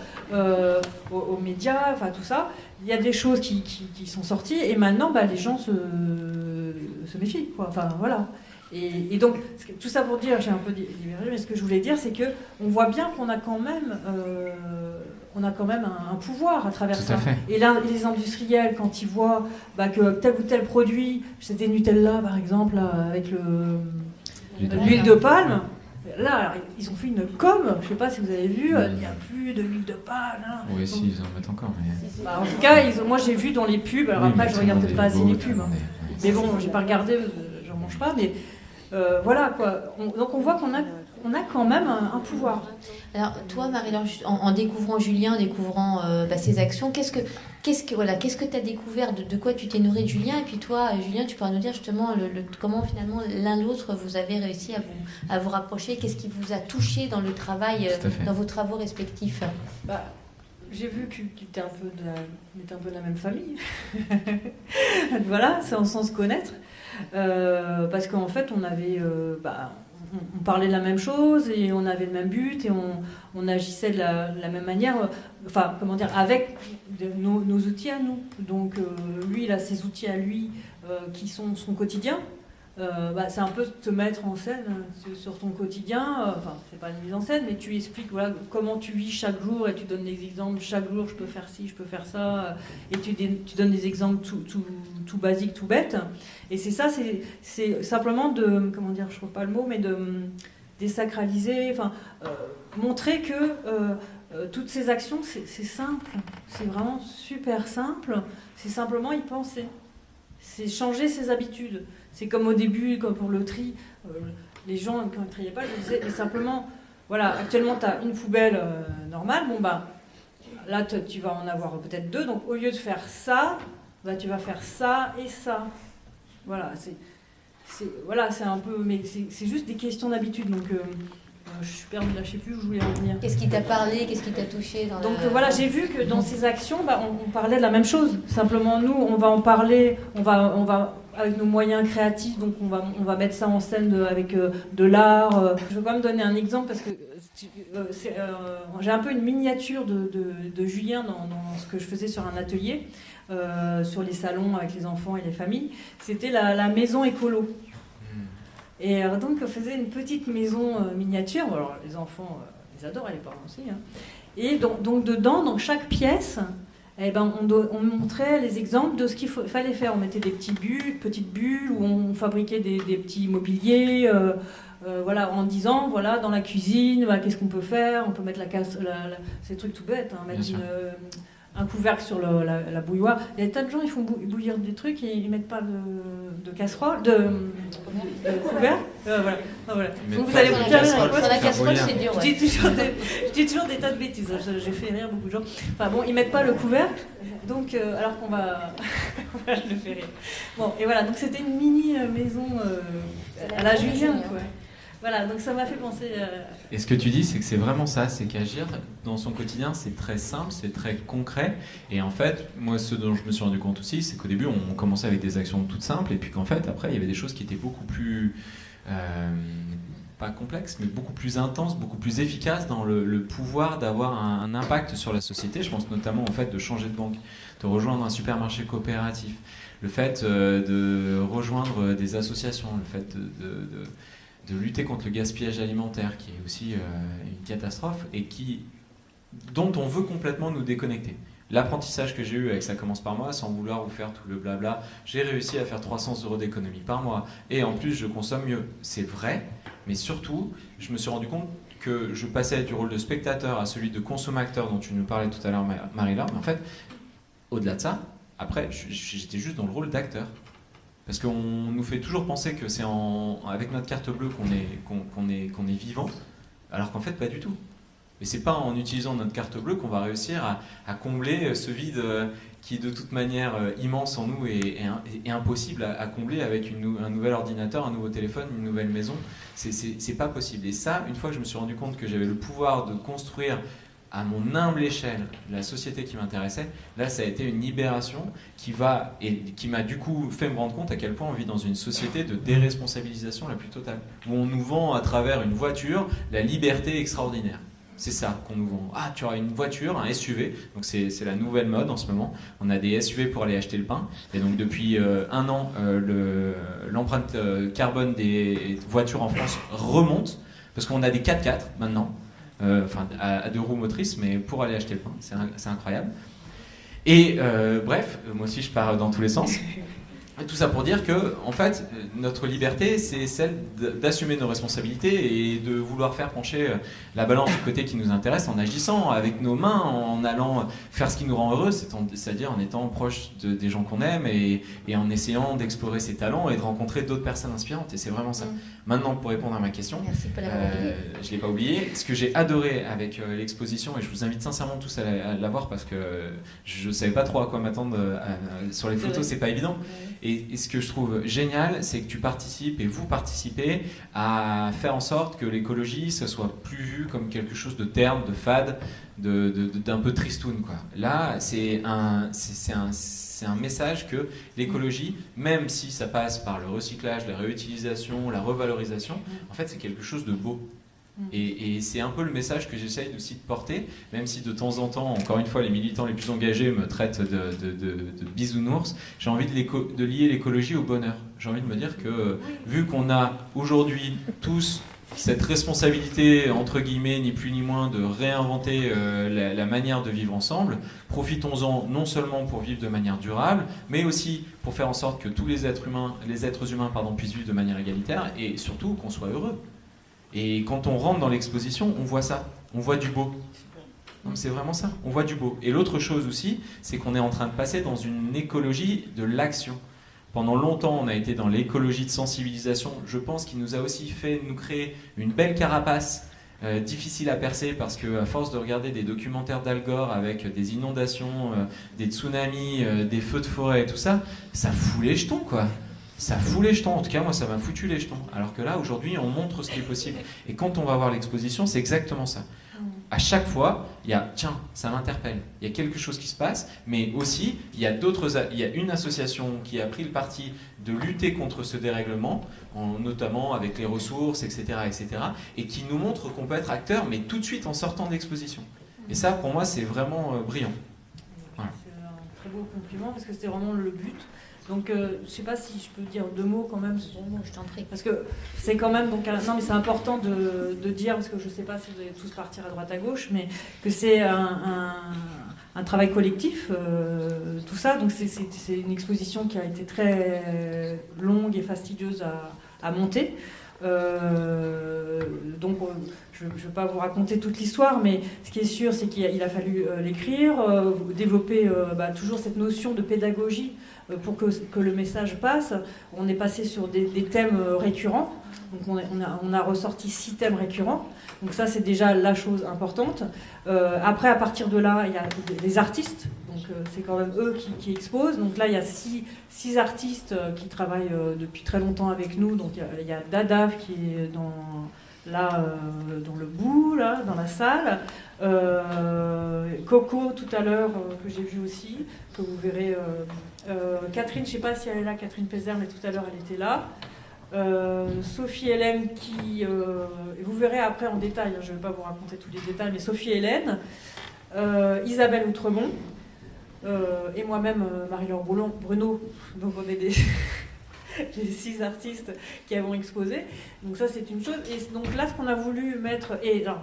aux médias, enfin tout ça, il y a des choses qui sont sorties et maintenant les gens se méfient, quoi. Enfin voilà. Et donc tout ça pour dire, j'ai un peu divergé, mais ce que je voulais dire, c'est que on voit bien qu'on a quand même un pouvoir à travers ça. Et là, les industriels, quand ils voient que tel ou tel produit, c'était Nutella par exemple, avec l'huile de palme, là, alors, ils ont fait une com, je sais pas si vous avez vu, il n'y a plus de l'huile de palme. Hein. Oui, si, ils en mettent encore. Mais... Bah, en tout cas, moi j'ai vu dans les pubs, alors Oui, après mais je tout regarde le peut-être monde pas est assez les beau, tout le pubs. Hein. monde est- Mais bon, j'ai pas regardé, j'en mange pas, mais voilà quoi. Donc on voit qu'on a quand même un pouvoir. Alors toi, Marie-Laure, en découvrant Julien, en découvrant ses actions, qu'est-ce que tu as découvert, de quoi tu t'es nourri de Julien? Et puis toi, Julien, tu pourras nous dire justement comment finalement l'un l'autre vous avez réussi à vous rapprocher. Qu'est-ce qui vous a touché dans le travail, Tout à fait. dans vos travaux respectifs? Bah, j'ai vu que tu étais un peu de la même famille. Voilà, c'est en sens connaître. Parce qu'en fait, on avait, on parlait de la même chose et on avait le même but et on agissait de la même manière. Enfin, comment dire, avec nos outils à nous. Donc, lui, il a ses outils à lui qui sont son quotidien. C'est un peu te mettre en scène sur ton quotidien. Enfin, c'est pas une mise en scène, mais tu expliques voilà, comment tu vis chaque jour et tu donnes des exemples. Chaque jour, je peux faire ci, je peux faire ça. Et tu donnes des exemples tout basiques, tout bêtes. Et c'est ça, c'est simplement de, comment dire, je trouve pas le mot, mais de désacraliser, enfin, montrer que toutes ces actions, c'est simple. C'est vraiment super simple. C'est simplement y penser. C'est changer ses habitudes. C'est comme au début, comme pour le tri, les gens, quand ils ne triaient pas, je disais, mais simplement, voilà, actuellement, tu as une poubelle normale, là, tu vas en avoir peut-être 2, donc au lieu de faire ça, tu vas faire ça et ça. Voilà, c'est un peu, mais c'est juste des questions d'habitude, donc je suis perdue, là, je ne sais plus où je voulais en venir. Qu'est-ce qui t'a parlé? Qu'est-ce qui t'a touché dans Donc voilà, j'ai vu que dans ces actions, on parlait de la même chose. Simplement, nous, on va en parler, on va avec nos moyens créatifs, donc on va mettre ça en scène avec de l'art. Je vais quand même donner un exemple parce que j'ai un peu une miniature de Julien dans ce que je faisais sur un atelier, sur les salons avec les enfants et les familles. C'était la maison écolo. Et donc on faisait une petite maison miniature. Alors les enfants, ils adorent, et les parents aussi. Hein. Et donc dedans, dans chaque pièce, on montrait les exemples de ce qu'il fallait faire. On mettait des petites bulles, où on fabriquait des petits mobiliers, voilà, en disant, voilà, dans la cuisine, qu'est-ce qu'on peut faire? On peut mettre ces trucs tout bêtes, hein, mettre un couvercle sur la bouilloire. Il y a des tas de gens, ils font bouillir des trucs et ils mettent pas de casserole, de couvercle. Voilà. Donc vous allez vous dire, sur la casserole, c'est dur. Ouais. Je dis toujours des tas de bêtises. J'ai fait rire beaucoup de gens. Enfin bon, ils mettent pas le couvercle, donc alors qu'on va, je le fais rire. Bon, et voilà. Donc c'était une mini maison à la Julien, quoi. Voilà, donc ça m'a fait penser... Et ce que tu dis, c'est que c'est vraiment ça, c'est qu'agir dans son quotidien, c'est très simple, c'est très concret. Et en fait, moi, ce dont je me suis rendu compte aussi, c'est qu'au début, on commençait avec des actions toutes simples, et puis qu'en fait, après, il y avait des choses qui étaient beaucoup plus... pas complexes, mais beaucoup plus intenses, beaucoup plus efficaces dans le pouvoir d'avoir un impact sur la société. Je pense notamment au fait de changer de banque, de rejoindre un supermarché coopératif, le fait de rejoindre des associations, le fait de lutter contre le gaspillage alimentaire, qui est aussi une catastrophe, et dont on veut complètement nous déconnecter. L'apprentissage que j'ai eu avec Ça commence par moi, sans vouloir vous faire tout le blabla, j'ai réussi à faire 300 € d'économie par mois, et en plus je consomme mieux. C'est vrai, mais surtout, je me suis rendu compte que je passais du rôle de spectateur à celui de consommateur dont tu nous parlais tout à l'heure, Marie-Laure, mais en fait, au-delà de ça, après, j'étais juste dans le rôle d'acteur. Parce qu'on nous fait toujours penser que c'est avec notre carte bleue qu'on est vivant, alors qu'en fait pas du tout. Et c'est pas en utilisant notre carte bleue qu'on va réussir à combler ce vide qui est de toute manière immense en nous et impossible à combler avec un nouvel ordinateur, un nouveau téléphone, une nouvelle maison. C'est pas possible. Et ça, une fois que je me suis rendu compte que j'avais le pouvoir de construire à mon humble échelle la société qui m'intéressait, là ça a été une libération qui m'a du coup fait me rendre compte à quel point on vit dans une société de déresponsabilisation la plus totale, où on nous vend à travers une voiture la liberté extraordinaire. C'est ça qu'on nous vend. Ah, tu auras une voiture, un SUV, donc c'est la nouvelle mode en ce moment. On a des SUV pour aller acheter le pain, et donc depuis un an, l'empreinte carbone des voitures en France remonte, parce qu'on a des 4x4 maintenant, à 2 roues motrices, mais pour aller acheter le pain, c'est incroyable. Et bref, moi aussi je pars dans tous les sens. Et tout ça pour dire que, en fait, notre liberté, c'est celle d'assumer nos responsabilités et de vouloir faire pencher la balance du côté qui nous intéresse en agissant avec nos mains, en allant faire ce qui nous rend heureux, c'est-à-dire en étant proche des gens qu'on aime et en essayant d'explorer ses talents et de rencontrer d'autres personnes inspirantes. Et c'est vraiment ça. Maintenant, pour répondre à ma question, Merci pour l'avoir oublié. je ne l'ai pas oublié. Ce que j'ai adoré avec l'exposition, et je vous invite sincèrement tous à la voir parce que je ne savais pas trop à quoi m'attendre sur les photos, c'est pas évident. Et ce que je trouve génial, c'est que tu participes et vous participez à faire en sorte que l'écologie, ça soit plus vu comme quelque chose de terne, de fade, d'un peu tristoun, quoi. Là, c'est un message que l'écologie, même si ça passe par le recyclage, la réutilisation, la revalorisation, en fait, c'est quelque chose de beau. Et c'est un peu le message que j'essaye aussi de porter, même si de temps en temps, encore une fois, les militants les plus engagés me traitent de bisounours. J'ai envie de lier l'écologie au bonheur. J'ai envie de me dire que, vu qu'on a aujourd'hui tous cette responsabilité, entre guillemets, ni plus ni moins, de réinventer la manière de vivre ensemble, profitons-en non seulement pour vivre de manière durable, mais aussi pour faire en sorte que tous les êtres humains puissent vivre de manière égalitaire et surtout qu'on soit heureux. Et quand on rentre dans l'exposition, on voit ça, on voit du beau. Donc c'est vraiment ça, on voit du beau. Et l'autre chose aussi, c'est qu'on est en train de passer dans une écologie de l'action. Pendant longtemps, on a été dans l'écologie de sensibilisation. Je pense qu'il nous a aussi fait nous créer une belle carapace difficile à percer parce qu'à force de regarder des documentaires d'Al Gore avec des inondations, des tsunamis, des feux de forêt et tout ça, ça fout les jetons, quoi. Ça fout les jetons, en tout cas moi ça m'a foutu les jetons. Alors que là aujourd'hui on montre ce qui est possible. Et quand on va voir l'exposition, c'est exactement ça. À chaque fois, il y a tiens, ça m'interpelle, il y a quelque chose qui se passe, mais aussi il y a une association qui a pris le parti de lutter contre ce dérèglement, notamment avec les ressources, etc., et qui nous montre qu'on peut être acteur, mais tout de suite en sortant de l'exposition. Et ça, pour moi, c'est vraiment brillant. Voilà. C'est un très beau compliment parce que c'était vraiment le but. Donc, je ne sais pas si je peux dire 2 mots quand même. Je t'en prie. Parce que c'est quand même. Donc, non, mais c'est important de dire, parce que je ne sais pas si vous allez tous partir à droite à gauche, mais que c'est un travail collectif, tout ça. Donc, c'est une exposition qui a été très longue et fastidieuse à monter. Donc, je ne vais pas vous raconter toute l'histoire, mais ce qui est sûr, c'est qu'il a fallu l'écrire, développer toujours cette notion de pédagogie pour que le message passe. On est passé sur des thèmes récurrents. Donc on a ressorti 6 thèmes récurrents. Donc ça, c'est déjà la chose importante. Après, à partir de là, il y a des artistes. Donc c'est quand même eux qui exposent. Donc là, il y a 6 artistes qui travaillent depuis très longtemps avec nous. Donc il y a Dadav qui est dans le bout, là, dans la salle. Coco, tout à l'heure, que j'ai vu aussi, que vous verrez. Catherine, je ne sais pas si elle est là, Catherine Pézère, mais tout à l'heure, elle était là. Sophie Hélène qui... vous verrez après en détail, je ne vais pas vous raconter tous les détails, mais Sophie Hélène, Isabelle Outremont, et moi-même, Marie-Laure Bruno. Donc on est les 6 artistes qui avons exposé. Donc ça, c'est une chose. Et donc là, ce qu'on a voulu mettre... Et non,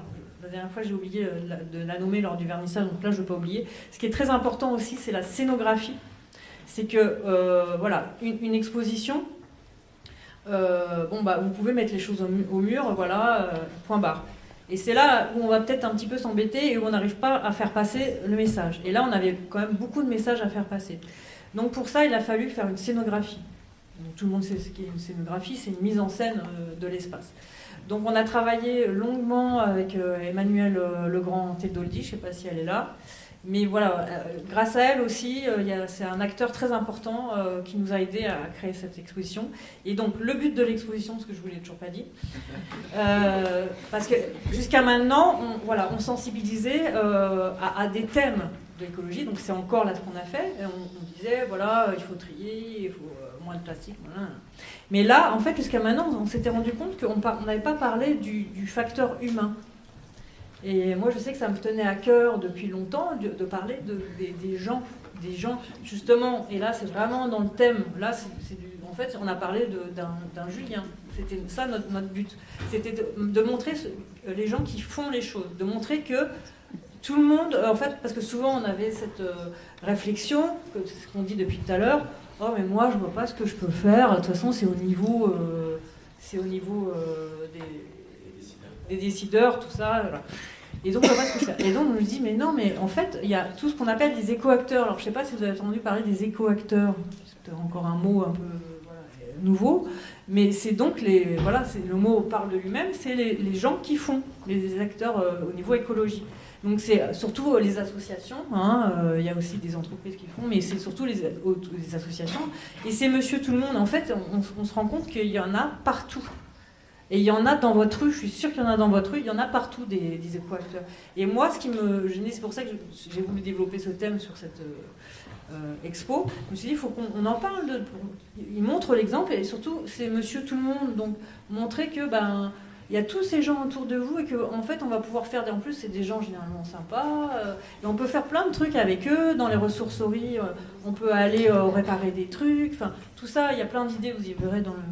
la dernière fois, j'ai oublié de la nommer lors du vernissage, donc là, je ne veux pas oublier. Ce qui est très important aussi, c'est la scénographie. C'est que, voilà, une exposition... vous pouvez mettre les choses au mur, voilà, point barre. Et c'est là où on va peut-être un petit peu s'embêter et où on n'arrive pas à faire passer le message. Et là, on avait quand même beaucoup de messages à faire passer. Donc pour ça, il a fallu faire une scénographie. Donc, tout le monde sait ce qu'est une scénographie, c'est une mise en scène de l'espace. Donc on a travaillé longuement avec Emmanuelle Legrand-Tedoldi, je ne sais pas si elle est là. Mais voilà, grâce à elle aussi, c'est un acteur très important qui nous a aidés à créer cette exposition. Et donc, le but de l'exposition, ce que je ne vous l'ai toujours pas dit, parce que jusqu'à maintenant, on sensibilisait à des thèmes de l'écologie. Donc, c'est encore là ce qu'on a fait. Et on disait, voilà, il faut trier, il faut moins de plastique. Voilà. Mais là, en fait, jusqu'à maintenant, on s'était rendu compte qu'on n'avait pas parlé du facteur humain. Et moi, je sais que ça me tenait à cœur depuis longtemps de parler des gens, justement. Et là, c'est vraiment dans le thème. Là, en fait, on a parlé d'un Julien. C'était ça notre but. C'était de montrer les gens qui font les choses, de montrer que tout le monde, en fait, parce que souvent on avait cette réflexion, ce qu'on dit depuis tout à l'heure, « Oh, mais moi, je vois pas ce que je peux faire. De toute façon, c'est au niveau, des décideurs, tout ça. » Voilà. Et donc, je vois pas ce que je fais. Et donc, on me dit « Mais non, mais en fait, il y a tout ce qu'on appelle des éco-acteurs. » Alors, je sais pas si vous avez entendu parler des éco-acteurs. C'est encore un mot un peu nouveau. Mais c'est donc le mot parle de lui-même, c'est les gens qui font, les acteurs au niveau écologie. Donc c'est surtout les associations, il y a aussi des entreprises qui le font, mais c'est surtout les associations. Et c'est monsieur tout le monde, en fait, on se rend compte qu'il y en a partout. Et il y en a dans votre rue, je suis sûre qu'il y en a dans votre rue, il y en a partout des éco-acteurs. Et moi, ce qui me gênait, c'est pour ça que j'ai voulu développer ce thème sur cette expo. Je me suis dit, il faut qu'on en parle. Il montre l'exemple et surtout, c'est monsieur tout le monde. Donc, montrer que il y a tous ces gens autour de vous et qu'en fait, on va pouvoir faire en plus, c'est des gens généralement sympas. Et on peut faire plein de trucs avec eux. Dans les ressourceries, on peut aller réparer des trucs. Enfin, tout ça, il y a plein d'idées, vous y verrez dans le...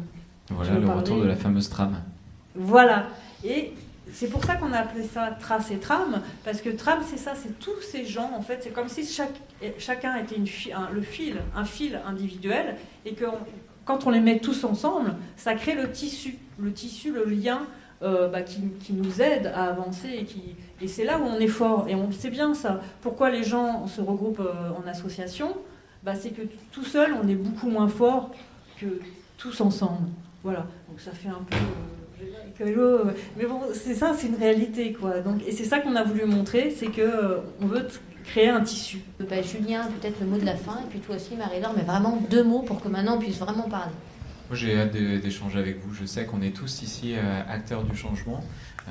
Voilà le retour de la fameuse tram. Voilà. Et c'est pour ça qu'on a appelé ça Trace et Tram, parce que Tram, c'est ça, c'est tous ces gens, en fait. C'est comme si chacun était un fil individuel, et que quand on les met tous ensemble, ça crée le tissu, le lien qui nous aide à avancer. Et c'est là où on est fort. Et on sait bien ça. Pourquoi les gens se regroupent en association ? C'est que tout seul, on est beaucoup moins fort que tous ensemble. Voilà, donc ça fait un peu mais bon, c'est ça, c'est une réalité, quoi. Donc, et c'est ça qu'on a voulu montrer, c'est que on veut créer un tissu. Julien, peut-être le mot de la fin, et puis toi aussi, Marie-Laure, mais vraiment 2 mots pour que maintenant on puisse vraiment parler. Moi, j'ai hâte d'échanger avec vous. Je sais qu'on est tous ici acteurs du changement.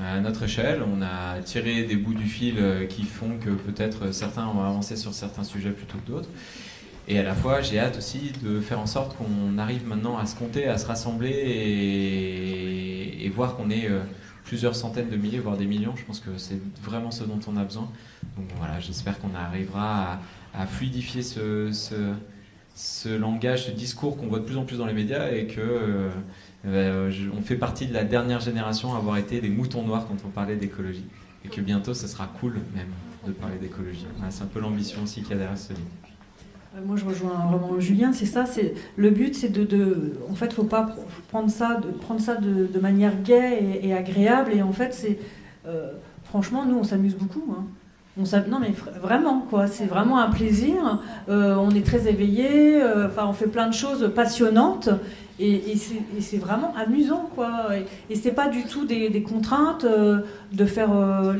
À notre échelle, on a tiré des bouts du fil qui font que peut-être certains ont avancé sur certains sujets plutôt que d'autres. Et à la fois, j'ai hâte aussi de faire en sorte qu'on arrive maintenant à se compter, à se rassembler et voir qu'on est plusieurs centaines de milliers, voire des millions. Je pense que c'est vraiment ce dont on a besoin. Donc voilà, j'espère qu'on arrivera à fluidifier ce langage, ce discours qu'on voit de plus en plus dans les médias et que on fait partie de la dernière génération à avoir été des moutons noirs quand on parlait d'écologie. Et que bientôt, ce sera cool même de parler d'écologie. Voilà, c'est un peu l'ambition aussi qu'il y a derrière ce livre. Moi, je rejoins vraiment Julien, c'est ça. Le but, c'est en fait, faut pas prendre ça de manière gaie et agréable. Et en fait, franchement, nous, on s'amuse beaucoup. Non, mais vraiment, quoi. C'est vraiment un plaisir. On est très éveillés. On fait plein de choses passionnantes. Et c'est vraiment amusant, quoi. Et c'est pas du tout des contraintes de faire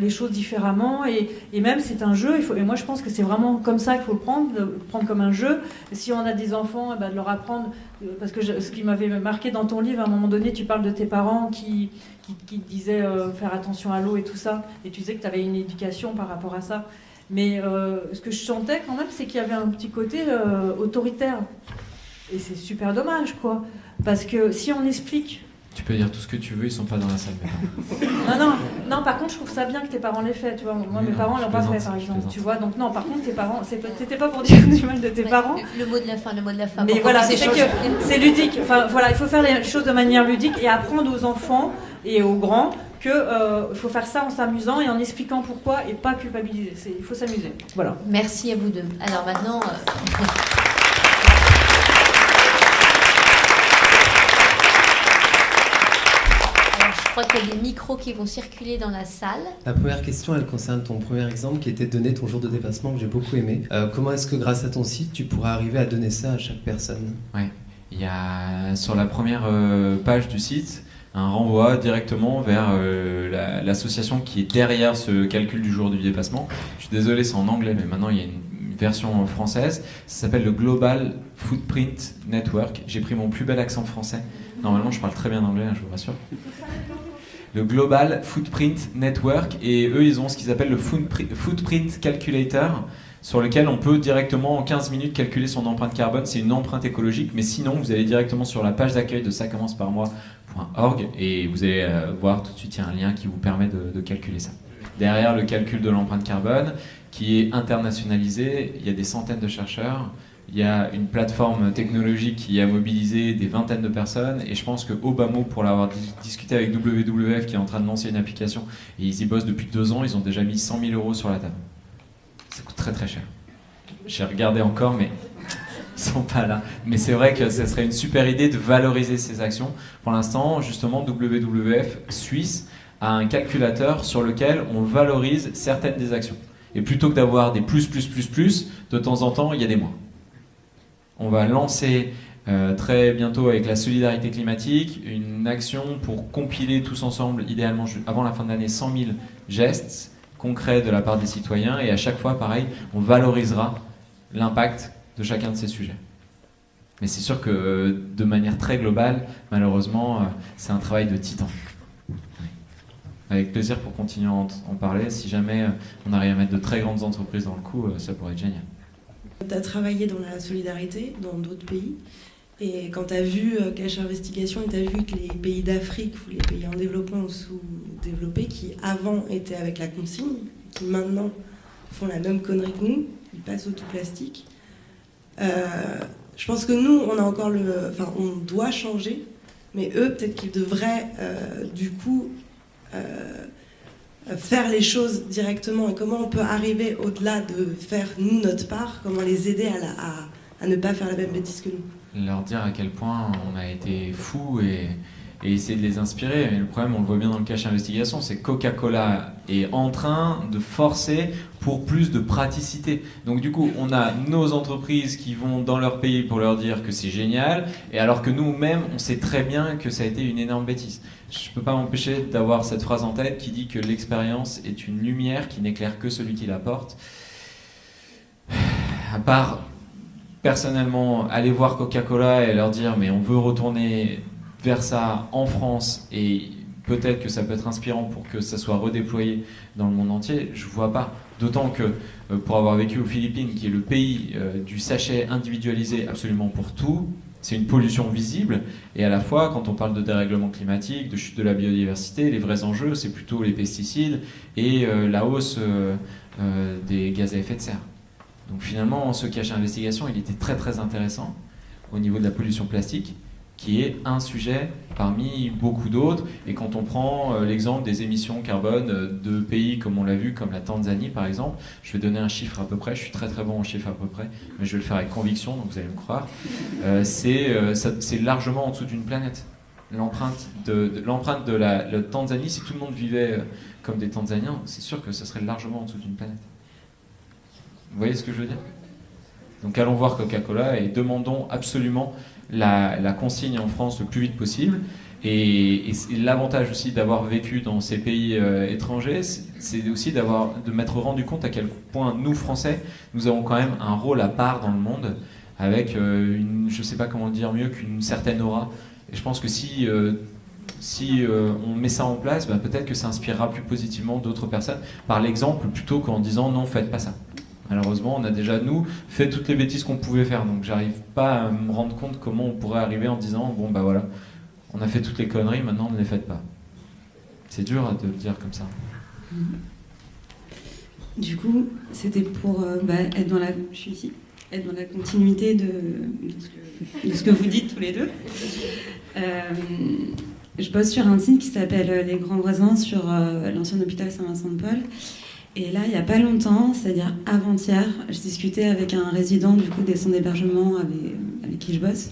les choses différemment. Et même, c'est un jeu. Et moi, je pense que c'est vraiment comme ça qu'il faut le prendre comme un jeu. Si on a des enfants, de leur apprendre. Parce que ce qui m'avait marqué dans ton livre, à un moment donné, tu parles de tes parents qui disaient faire attention à l'eau et tout ça. Et tu disais que tu avais une éducation par rapport à ça. Mais ce que je sentais quand même, c'est qu'il y avait un petit côté autoritaire. Et c'est super dommage, quoi. Parce que si on explique... Tu peux dire tout ce que tu veux, ils sont pas dans la salle. Non, par contre, je trouve ça bien que tes parents l'aient fait, tu vois. Moi, mes parents l'ont pas fait, par exemple, tu vois. Donc non, par contre, tes parents, c'était pas pour dire du mal de tes parents. Le mot de la fin. Mais voilà, c'est ludique. Enfin, voilà, il faut faire les choses de manière ludique et apprendre aux enfants et aux grands qu'il faut faire ça en s'amusant et en expliquant pourquoi et pas culpabiliser. Il faut s'amuser. Voilà. Merci à vous deux. Alors maintenant... Je crois qu'il y a des micros qui vont circuler dans la salle. La première question, elle concerne ton premier exemple qui était de donner ton jour de dépassement, que j'ai beaucoup aimé. Comment est-ce que grâce à ton site, tu pourras arriver à donner ça à chaque personne ? Ouais. Il y a sur la première page du site un renvoi directement vers l'association qui est derrière ce calcul du jour du dépassement. Je suis désolé, c'est en anglais, mais maintenant il y a une version française. Ça s'appelle le Global Footprint Network. J'ai pris mon plus bel accent français. Normalement, je parle très bien anglais, je vous rassure. Le Global Footprint Network, et eux, ils ont ce qu'ils appellent le Footprint Calculator, sur lequel on peut directement en 15 minutes calculer son empreinte carbone. C'est une empreinte écologique, mais sinon, vous allez directement sur la page d'accueil de ça-commence-par-moi.org et vous allez voir tout de suite, il y a un lien qui vous permet de calculer ça. Derrière le calcul de l'empreinte carbone, qui est internationalisé, il y a des centaines de chercheurs. Il y a une plateforme technologique qui a mobilisé des vingtaines de personnes et je pense que Obama, pour l'avoir discuté avec WWF qui est en train de lancer une application et ils y bossent depuis 2 ans, ils ont déjà mis 100 000 € sur la table. Ça coûte très très cher. J'ai regardé encore, mais sont pas là. Mais c'est vrai que ce serait une super idée de valoriser ces actions. Pour l'instant, justement, WWF Suisse a un calculateur sur lequel on valorise certaines des actions. Et plutôt que d'avoir des plus, de temps en temps, il y a des moins. On va lancer très bientôt avec la solidarité climatique une action pour compiler tous ensemble, idéalement avant la fin de l'année, 100 000 gestes concrets de la part des citoyens. Et à chaque fois, pareil, on valorisera l'impact de chacun de ces sujets. Mais c'est sûr que de manière très globale, malheureusement, c'est un travail de titan. Avec plaisir pour continuer à en parler. Si jamais on arrive à mettre de très grandes entreprises dans le coup, ça pourrait être génial. Tu as travaillé dans la solidarité dans d'autres pays. Et quand tu as vu Cache Investigation, tu as vu que les pays d'Afrique ou les pays en développement ou sous-développés, qui avant étaient avec la consigne, qui maintenant font la même connerie que nous, ils passent au tout plastique. Je pense que nous, on a encore on doit changer, mais eux, peut-être qu'ils devraient du coup faire les choses directement. Et comment on peut arriver au-delà de faire nous notre part, comment les aider à ne pas faire la même bêtise que nous. Leur dire à quel point on a été fous et essayer de les inspirer. Mais le problème, on le voit bien dans le Cache Investigation, c'est que Coca-Cola est en train de forcer pour plus de praticité. Donc du coup, on a nos entreprises qui vont dans leur pays pour leur dire que c'est génial, et alors que nous-mêmes, on sait très bien que ça a été une énorme bêtise. Je ne peux pas m'empêcher d'avoir cette phrase en tête qui dit que l'expérience est une lumière qui n'éclaire que celui qui la porte. À part, personnellement, aller voir Coca-Cola et leur dire « mais on veut retourner vers ça en France et peut-être que ça peut être inspirant pour que ça soit redéployé dans le monde entier », je ne vois pas. D'autant que, pour avoir vécu aux Philippines, qui est le pays du sachet individualisé absolument pour tout, c'est une pollution visible, et à la fois, quand on parle de dérèglement climatique, de chute de la biodiversité, les vrais enjeux, c'est plutôt les pesticides et la hausse des gaz à effet de serre. Donc finalement, ce Cache Investigation, il était très très intéressant au niveau de la pollution plastique, qui est un sujet parmi beaucoup d'autres. Et quand on prend l'exemple des émissions carbone de pays comme on l'a vu, comme la Tanzanie par exemple, je vais donner un chiffre à peu près, je suis très très bon en chiffres à peu près, mais je vais le faire avec conviction, donc vous allez me croire. C'est largement en dessous d'une planète. L'empreinte de la Tanzanie, si tout le monde vivait comme des Tanzaniens, c'est sûr que ce serait largement en dessous d'une planète. Vous voyez ce que je veux dire ? Donc allons voir Coca-Cola et demandons absolument la consigne en France le plus vite possible. Et l'avantage aussi d'avoir vécu dans ces pays étrangers, c'est aussi de m'être rendu compte à quel point nous, Français, nous avons quand même un rôle à part dans le monde, avec je ne sais pas comment le dire mieux, qu'une certaine aura. Et je pense que si on met ça en place, peut-être que ça inspirera plus positivement d'autres personnes, par l'exemple, plutôt qu'en disant non, faites pas ça. Malheureusement, on a déjà, nous, fait toutes les bêtises qu'on pouvait faire, donc j'arrive pas à me rendre compte comment on pourrait arriver en disant bon bah voilà, on a fait toutes les conneries, maintenant ne les faites pas. C'est dur de le dire comme ça. Du coup, c'était pour être dans la continuité de ce que vous dites tous les deux. Je bosse sur un site qui s'appelle Les Grands Voisins sur l'ancien hôpital Saint-Vincent-de-Paul. Et là, il n'y a pas longtemps, c'est-à-dire avant-hier, je discutais avec un résident du coup, des centres d'hébergement avec qui je bosse.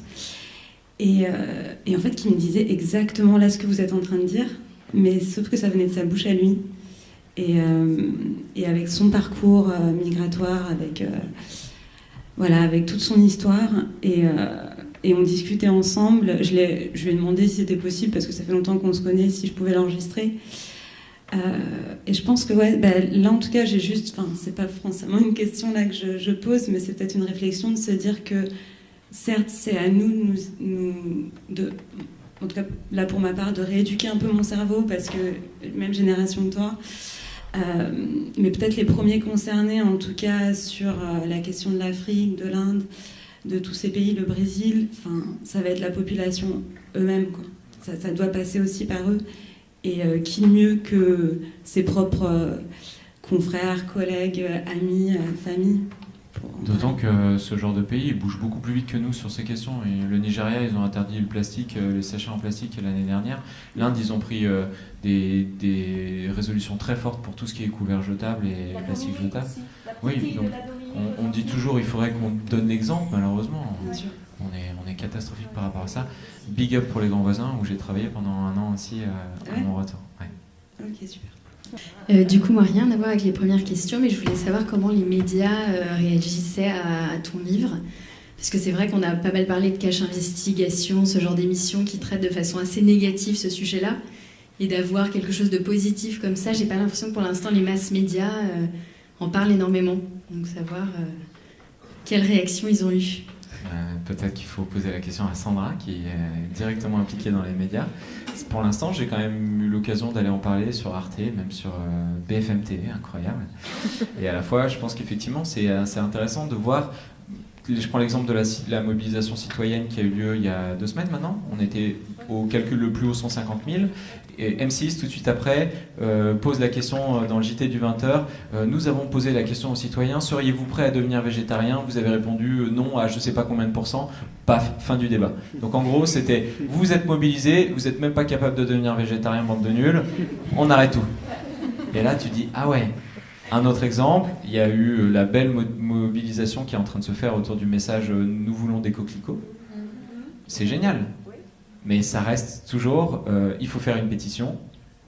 Et en fait, qui me disait exactement là ce que vous êtes en train de dire, mais sauf que ça venait de sa bouche à lui. Et avec son parcours migratoire, avec toute son histoire. Et on discutait ensemble. Je lui ai demandé si c'était possible, parce que ça fait longtemps qu'on se connaît, si je pouvais l'enregistrer. Et je pense que là en tout cas j'ai juste, c'est pas forcément une question là que je pose, mais c'est peut-être une réflexion de se dire que certes c'est à nous en tout cas là pour ma part, de rééduquer un peu mon cerveau, parce que même génération que toi, mais peut-être les premiers concernés en tout cas sur la question de l'Afrique, de l'Inde, de tous ces pays, le Brésil, ça va être la population eux-mêmes quoi. Ça doit passer aussi par eux. Et qui mieux que ses propres confrères, collègues, amis, famille. D'autant que ce genre de pays bouge beaucoup plus vite que nous sur ces questions. Et le Nigeria, ils ont interdit le plastique, les sachets en plastique l'année dernière. L'Inde, ils ont pris des résolutions très fortes pour tout ce qui est couvert jetable et plastique jetable. Oui, donc, On dit toujours il faudrait qu'on donne l'exemple, malheureusement. Bien sûr. On est catastrophique par rapport à ça. Big up pour les grands voisins, où j'ai travaillé pendant 1 an aussi à mon retour. Ouais. Ok, super. Du coup, moi, rien à voir avec les premières questions, mais je voulais savoir comment les médias réagissaient à ton livre. Parce que c'est vrai qu'on a pas mal parlé de cache investigation, ce genre d'émission qui traite de façon assez négative ce sujet-là. Et d'avoir quelque chose de positif comme ça, j'ai pas l'impression que pour l'instant les masses médias en parlent énormément. Donc savoir quelles réactions ils ont eues. Peut-être qu'il faut poser la question à Sandra, qui est directement impliquée dans les médias. Pour l'instant, j'ai quand même eu l'occasion d'aller en parler sur Arte, même sur BFM TV, incroyable. Et à la fois, je pense qu'effectivement, c'est assez intéressant de voir. Je prends l'exemple de la mobilisation citoyenne qui a eu lieu il y a 2 semaines maintenant. On était au calcul le plus haut, 150 000. Et M6, tout de suite après, pose la question dans le JT du 20h. Nous avons posé la question aux citoyens, seriez-vous prêts à devenir végétarien? Vous avez répondu non à je ne sais pas combien de pourcents. Paf, fin du débat. Donc en gros, c'était vous êtes mobilisés, vous n'êtes même pas capable de devenir végétarien, bande de nuls, on arrête tout. Et là, tu dis ah ouais. Un autre exemple, il y a eu la belle mobilisation qui est en train de se faire autour du message « Nous voulons des coquelicots ». C'est génial, mais ça reste toujours il faut faire une pétition.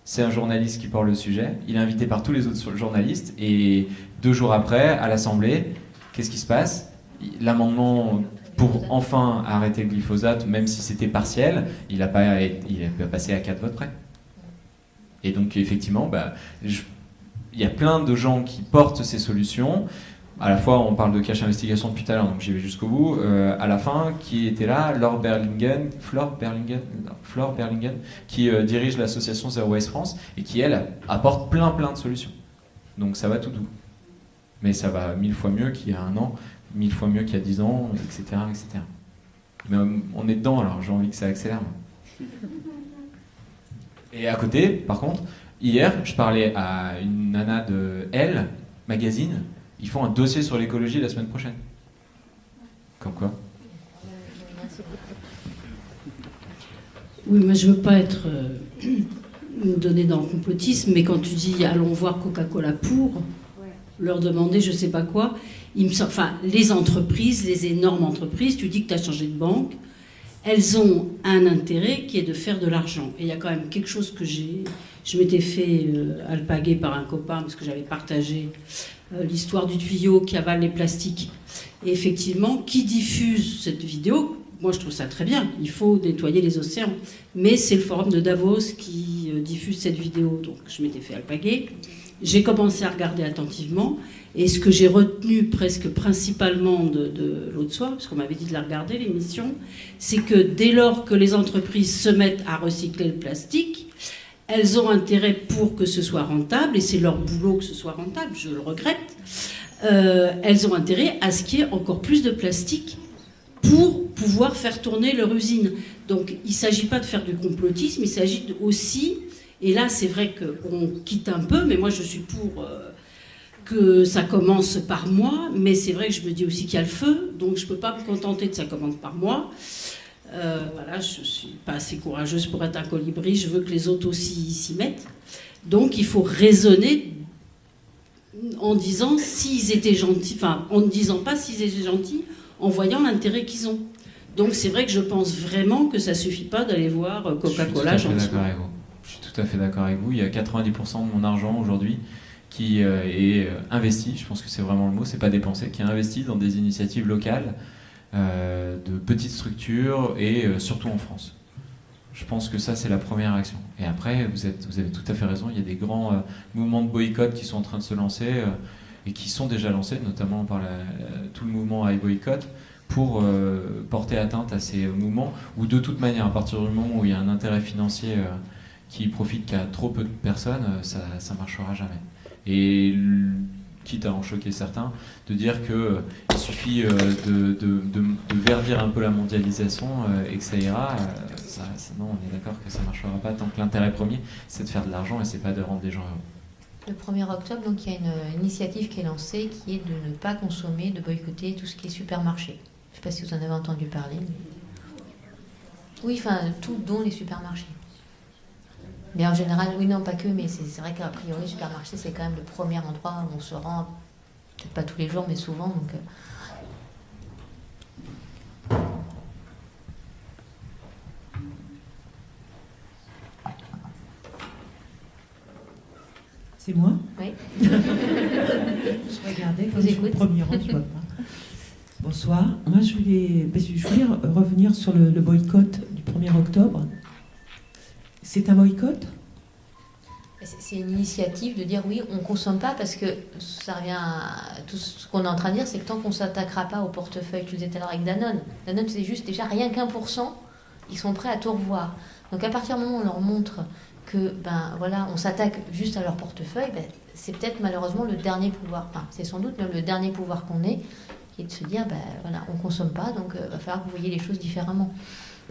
C'est un journaliste qui porte le sujet, il est invité par tous les autres journalistes, et 2 jours après, à l'Assemblée, qu'est-ce qui se passe? L'amendement pour enfin arrêter le glyphosate, même si c'était partiel, il a pas passé à 4 votes près. Et donc effectivement, il y a plein de gens qui portent ces solutions. À la fois, on parle de cache investigation depuis tout à l'heure, donc j'y vais jusqu'au bout. À la fin, qui était là, Flore Berlingen, qui dirige l'association Zero Waste France et qui, elle, apporte plein de solutions. Donc ça va tout doux. Mais ça va 1000 fois mieux qu'il y a 1 an, 1000 fois mieux qu'il y a 10 ans, etc., etc. Mais on est dedans, alors j'ai envie que ça accélère. Et à côté, par contre, hier, je parlais à une nana de Elle Magazine. Ils font un dossier sur l'écologie la semaine prochaine. Comme quoi? Oui, moi je veux pas être donné dans le complotisme, mais quand tu dis allons voir Coca-Cola pour leur demander je sais pas quoi, les entreprises, les énormes entreprises, tu dis que tu as changé de banque, elles ont un intérêt qui est de faire de l'argent. Et il y a quand même quelque chose que je m'étais fait alpaguer par un copain parce que j'avais partagé l'histoire du tuyau qui avale les plastiques. Et effectivement, qui diffuse cette vidéo, moi je trouve ça très bien, il faut nettoyer les océans. Mais c'est le forum de Davos qui diffuse cette vidéo. Donc je m'étais fait alpaguer. J'ai commencé à regarder attentivement. Et ce que j'ai retenu presque principalement de l'autre soir, parce qu'on m'avait dit de la regarder, l'émission, c'est que dès lors que les entreprises se mettent à recycler le plastique, elles ont intérêt pour que ce soit rentable, et c'est leur boulot que ce soit rentable, je le regrette, elles ont intérêt à ce qu'il y ait encore plus de plastique pour pouvoir faire tourner leur usine. Donc il ne s'agit pas de faire du complotisme, il s'agit aussi, et là c'est vrai qu'on quitte un peu, mais moi je suis pour que ça commence par moi, mais c'est vrai que je me dis aussi qu'il y a le feu, donc je ne peux pas me contenter de ça commence par moi. Voilà, je ne suis pas assez courageuse pour être un colibri, je veux que les autres aussi s'y mettent. Donc il faut raisonner en disant s'ils étaient gentils, enfin en ne disant pas s'ils étaient gentils, en voyant l'intérêt qu'ils ont. Donc c'est vrai que je pense vraiment que ça ne suffit pas d'aller voir Coca-Cola gentiment. Je suis tout à fait d'accord avec vous. Il y a 90% de mon argent aujourd'hui qui est investi, je pense que c'est vraiment le mot, c'est pas dépensé, qui est investi dans des initiatives locales, de petites structures et surtout en France. Je pense que ça c'est la première action. Et après, vous avez tout à fait raison, il y a des grands mouvements de boycott qui sont en train de se lancer et qui sont déjà lancés, notamment par tout le mouvement iBoycott, pour porter atteinte à ces mouvements où de toute manière, à partir du moment où il y a un intérêt financier qui profite qu'à trop peu de personnes, ça marchera jamais. Et quitte à en choquer certains, de dire qu'il suffit de verdir un peu la mondialisation et que ça ira, non, on est d'accord que ça ne marchera pas tant que l'intérêt premier, c'est de faire de l'argent et c'est pas de rendre des gens heureux. Le 1er octobre, donc, il y a une initiative qui est lancée qui est de ne pas consommer, de boycotter tout ce qui est supermarché. Je ne sais pas si vous en avez entendu parler. Mais... Oui, enfin, tout dont les supermarchés. Mais en général, oui, non, pas que, mais c'est vrai qu'a priori, le supermarché, c'est quand même le premier endroit où on se rend peut-être pas tous les jours, mais souvent. Donc, C'est moi? Oui. Je regardais, comme je suis au premier rang, je vois pas. Bonsoir. Moi, je voulais revenir sur le boycott du 1er octobre. C'est un boycott? c'est une initiative de dire oui, on ne consomme pas parce que ça revient à tout ce qu'on est en train de dire, c'est que tant qu'on ne s'attaquera pas au portefeuille, tu le disais tout à l'heure avec Danone, c'est juste déjà rien qu'1%, ils sont prêts à tout revoir. Donc à partir du moment où on leur montre que on s'attaque juste à leur portefeuille, c'est peut-être malheureusement le dernier pouvoir, enfin c'est sans doute même le dernier pouvoir qu'on ait, qui est de se dire on ne consomme pas, donc il va falloir que vous voyez les choses différemment.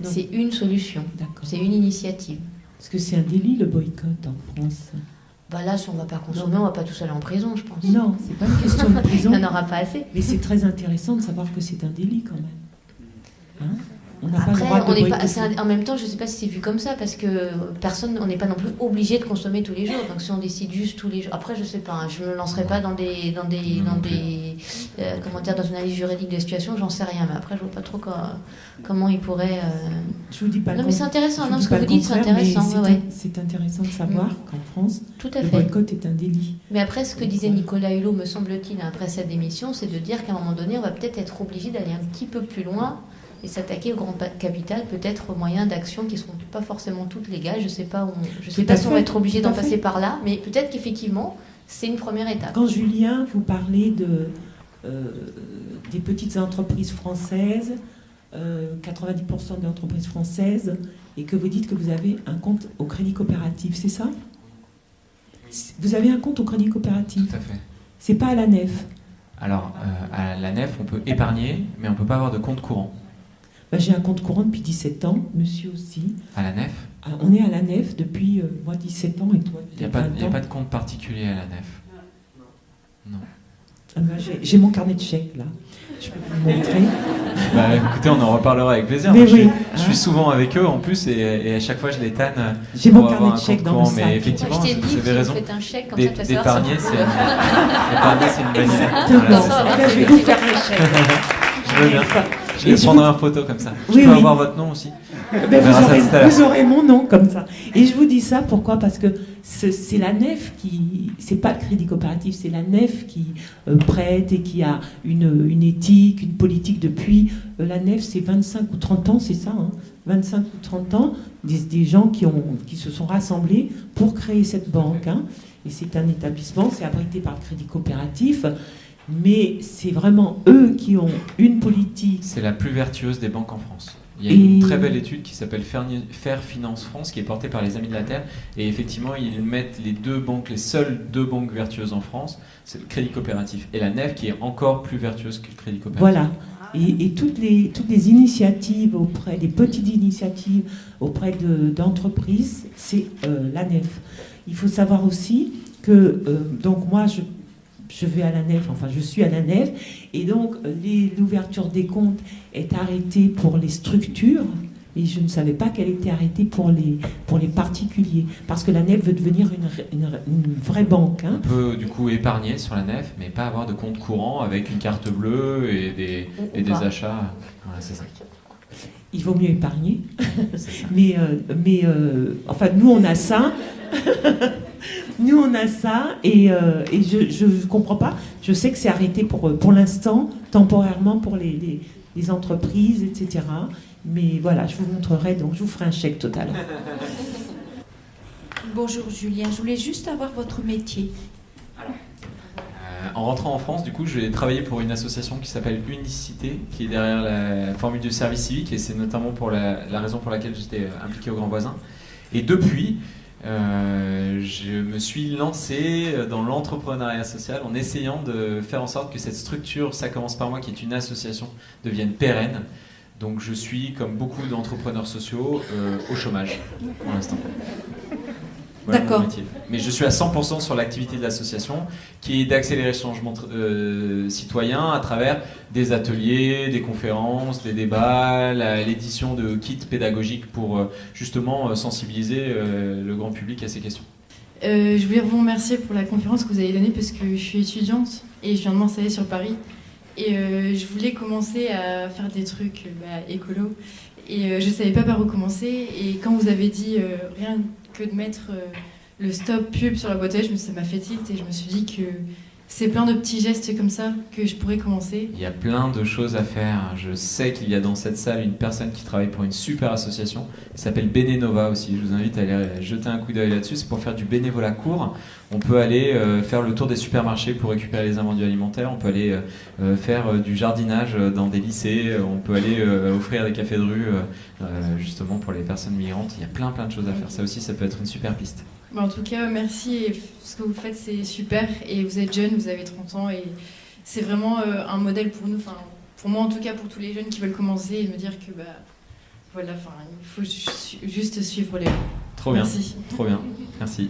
Donc, c'est une solution, c'est une initiative. Est-ce que c'est un délit le boycott en France? Là, si on ne va pas consommer, on ne va pas tous aller en prison, je pense. Non, c'est pas une question de prison. Il n'y en aura pas assez. Mais c'est très intéressant de savoir que c'est un délit quand même. Hein? On n'a pas Après, le droit de en même temps, je ne sais pas si c'est vu comme ça, parce que on n'est pas non plus obligé de consommer tous les jours. Donc si on décide juste tous les jours, après je ne sais pas, je ne me lancerai pas dans une analyse juridique de situation, j'en sais rien. Mais après, je ne vois pas trop comment il pourrait. Je vous dis pas. Non, mais c'est intéressant. Non, ce que vous dites, c'est intéressant. C'est intéressant de savoir qu'en France, le boycott est un délit. Mais après, ce que disait Nicolas Hulot, me semble-t-il, après cette émission, c'est de dire qu'à un moment donné, on va peut-être être obligé d'aller un petit peu plus loin et s'attaquer au grand capital, peut-être au moyen d'actions qui ne seront pas forcément toutes légales. Je ne sais pas si on va être obligé d'en passer par là, mais peut-être qu'effectivement, c'est une première étape. Quand Julien, vous parlez des petites entreprises françaises, 90% des entreprises françaises, et que vous dites que vous avez un compte au Crédit Coopératif, c'est ça? Vous avez un compte au Crédit Coopératif? Tout à fait. C'est pas à la nef? Alors, à la nef, on peut épargner, mais on ne peut pas avoir de compte courant. J'ai un compte courant depuis 17 ans, monsieur aussi. À la nef? On est à la nef depuis, moi, 17 ans et toi, il n'y a pas de compte particulier à la nef. Non. J'ai mon carnet de chèques, là. Je peux vous le montrer. Écoutez, on en reparlera avec plaisir. Mais moi, oui, je suis souvent avec eux, en plus, et à chaque fois, je les tanne. J'ai mon carnet de chèques dans le sac. Mais effectivement, vous avez raison. D'épargner, c'est une bonne idée. Je vais vous faire un chèque. Je veux bien. Je vais prendre une photo comme ça. Je peux avoir votre nom aussi. Vous aurez mon nom comme ça. Et je vous dis ça pourquoi? Parce que c'est la nef qui, c'est pas le Crédit Coopératif, c'est la nef qui prête et qui a une éthique, une politique depuis. La nef, c'est 25 ou 30 ans, c'est ça, hein, 25 ou 30 ans, des gens qui se sont rassemblés pour créer cette banque. Hein. Et c'est un établissement, c'est abrité par le Crédit Coopératif. Mais c'est vraiment eux qui ont une politique. C'est la plus vertueuse des banques en France. Il y a une très belle étude qui s'appelle Faire Finance France, qui est portée par les Amis de la Terre. Et effectivement, ils mettent les seules deux banques vertueuses en France, c'est le Crédit Coopératif et la nef, qui est encore plus vertueuse que le Crédit Coopératif. Voilà. Et toutes les initiatives des petites initiatives auprès d'entreprises, c'est la nef. Il faut savoir aussi que, donc moi, je vais à la nef, enfin je suis à la nef, et donc l'ouverture des comptes est arrêtée pour les structures, et je ne savais pas qu'elle était arrêtée pour les particuliers, parce que la nef veut devenir une vraie banque. Hein. On peut du coup épargner sur la nef, mais pas avoir de compte courant avec une carte bleue et des achats. Voilà, c'est ça. Il vaut mieux épargner, mais enfin nous on a ça. Nous, on a ça, et je ne comprends pas. Je sais que c'est arrêté pour l'instant, temporairement, pour les entreprises, etc. Mais voilà, je vous montrerai, donc je vous ferai un chèque tout à l'heure. Bonjour Julien, je voulais juste avoir votre métier. En rentrant en France, du coup, j'ai travaillé pour une association qui s'appelle Unicité, qui est derrière la formule du service civique, et c'est notamment pour la raison pour laquelle j'étais impliqué au Grand Voisin. Et depuis... je me suis lancé dans l'entrepreneuriat social en essayant de faire en sorte que cette structure, Ça commence par moi, qui est une association, devienne pérenne. Donc je suis, comme beaucoup d'entrepreneurs sociaux, au chômage pour l'instant. Voilà. D'accord. Mais je suis à 100% sur l'activité de l'association, qui est d'accélérer le changement citoyen à travers des ateliers, des conférences, des débats, l'édition de kits pédagogiques pour justement sensibiliser le grand public à ces questions. Je voulais vous remercier pour la conférence que vous avez donnée parce que je suis étudiante et je viens de m'installer sur Paris. Et je voulais commencer à faire des trucs écolo. Et je ne savais pas par où commencer. Et quand vous avez dit rien que de mettre le stop pub sur la boîte à lettres, ça m'a fait tilt et je me suis dit que c'est plein de petits gestes comme ça que je pourrais commencer. Il y a plein de choses à faire. Je sais qu'il y a dans cette salle une personne qui travaille pour une super association qui s'appelle Benenova aussi. Je vous invite à aller jeter un coup d'œil là-dessus. C'est pour faire du bénévolat court. On peut aller faire le tour des supermarchés pour récupérer les invendus alimentaires. On peut aller faire du jardinage dans des lycées. On peut aller offrir des cafés de rue justement pour les personnes migrantes. Il y a plein de choses à faire. Ça aussi, ça peut être une super piste. En tout cas, merci. Et ce que vous faites, c'est super. Et vous êtes jeune, vous avez 30 ans. Et c'est vraiment un modèle pour nous. Enfin, pour moi, en tout cas, pour tous les jeunes qui veulent commencer et me dire que voilà, il faut juste suivre les gens. Trop bien. Trop bien. Merci.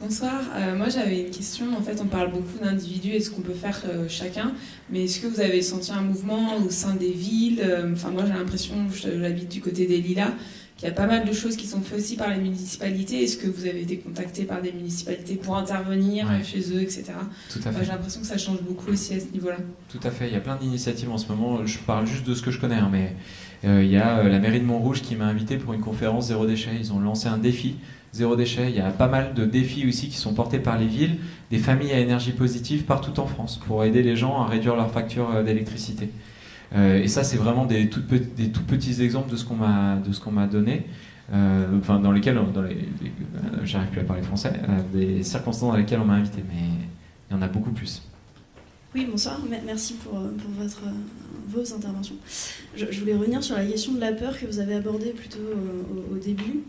Bonsoir, moi j'avais une question. En fait, on parle beaucoup d'individus et ce qu'on peut faire chacun, mais est-ce que vous avez senti un mouvement au sein des villes? Moi j'ai l'impression, j'habite du côté des Lilas, qu'il y a pas mal de choses qui sont faites aussi par les municipalités. Est-ce que vous avez été contacté par des municipalités pour intervenir chez eux, etc. Tout à fait. J'ai l'impression que ça change beaucoup aussi à ce niveau-là. Tout à fait, il y a plein d'initiatives en ce moment. Je parle juste de ce que je connais, mais il y a la mairie de Montrouge qui m'a invité pour une conférence zéro déchet. Ils ont lancé un défi zéro déchet. Il y a pas mal de défis aussi qui sont portés par les villes, des familles à énergie positive partout en France pour aider les gens à réduire leur facture d'électricité. Et ça, c'est vraiment des tout petits exemples de ce qu'on m'a donné, dans lesquels, j'arrive plus à parler français, des circonstances dans lesquelles on m'a invité, mais il y en a beaucoup plus. Oui, bonsoir, merci pour vos interventions. Je voulais revenir sur la question de la peur que vous avez abordée plutôt au début,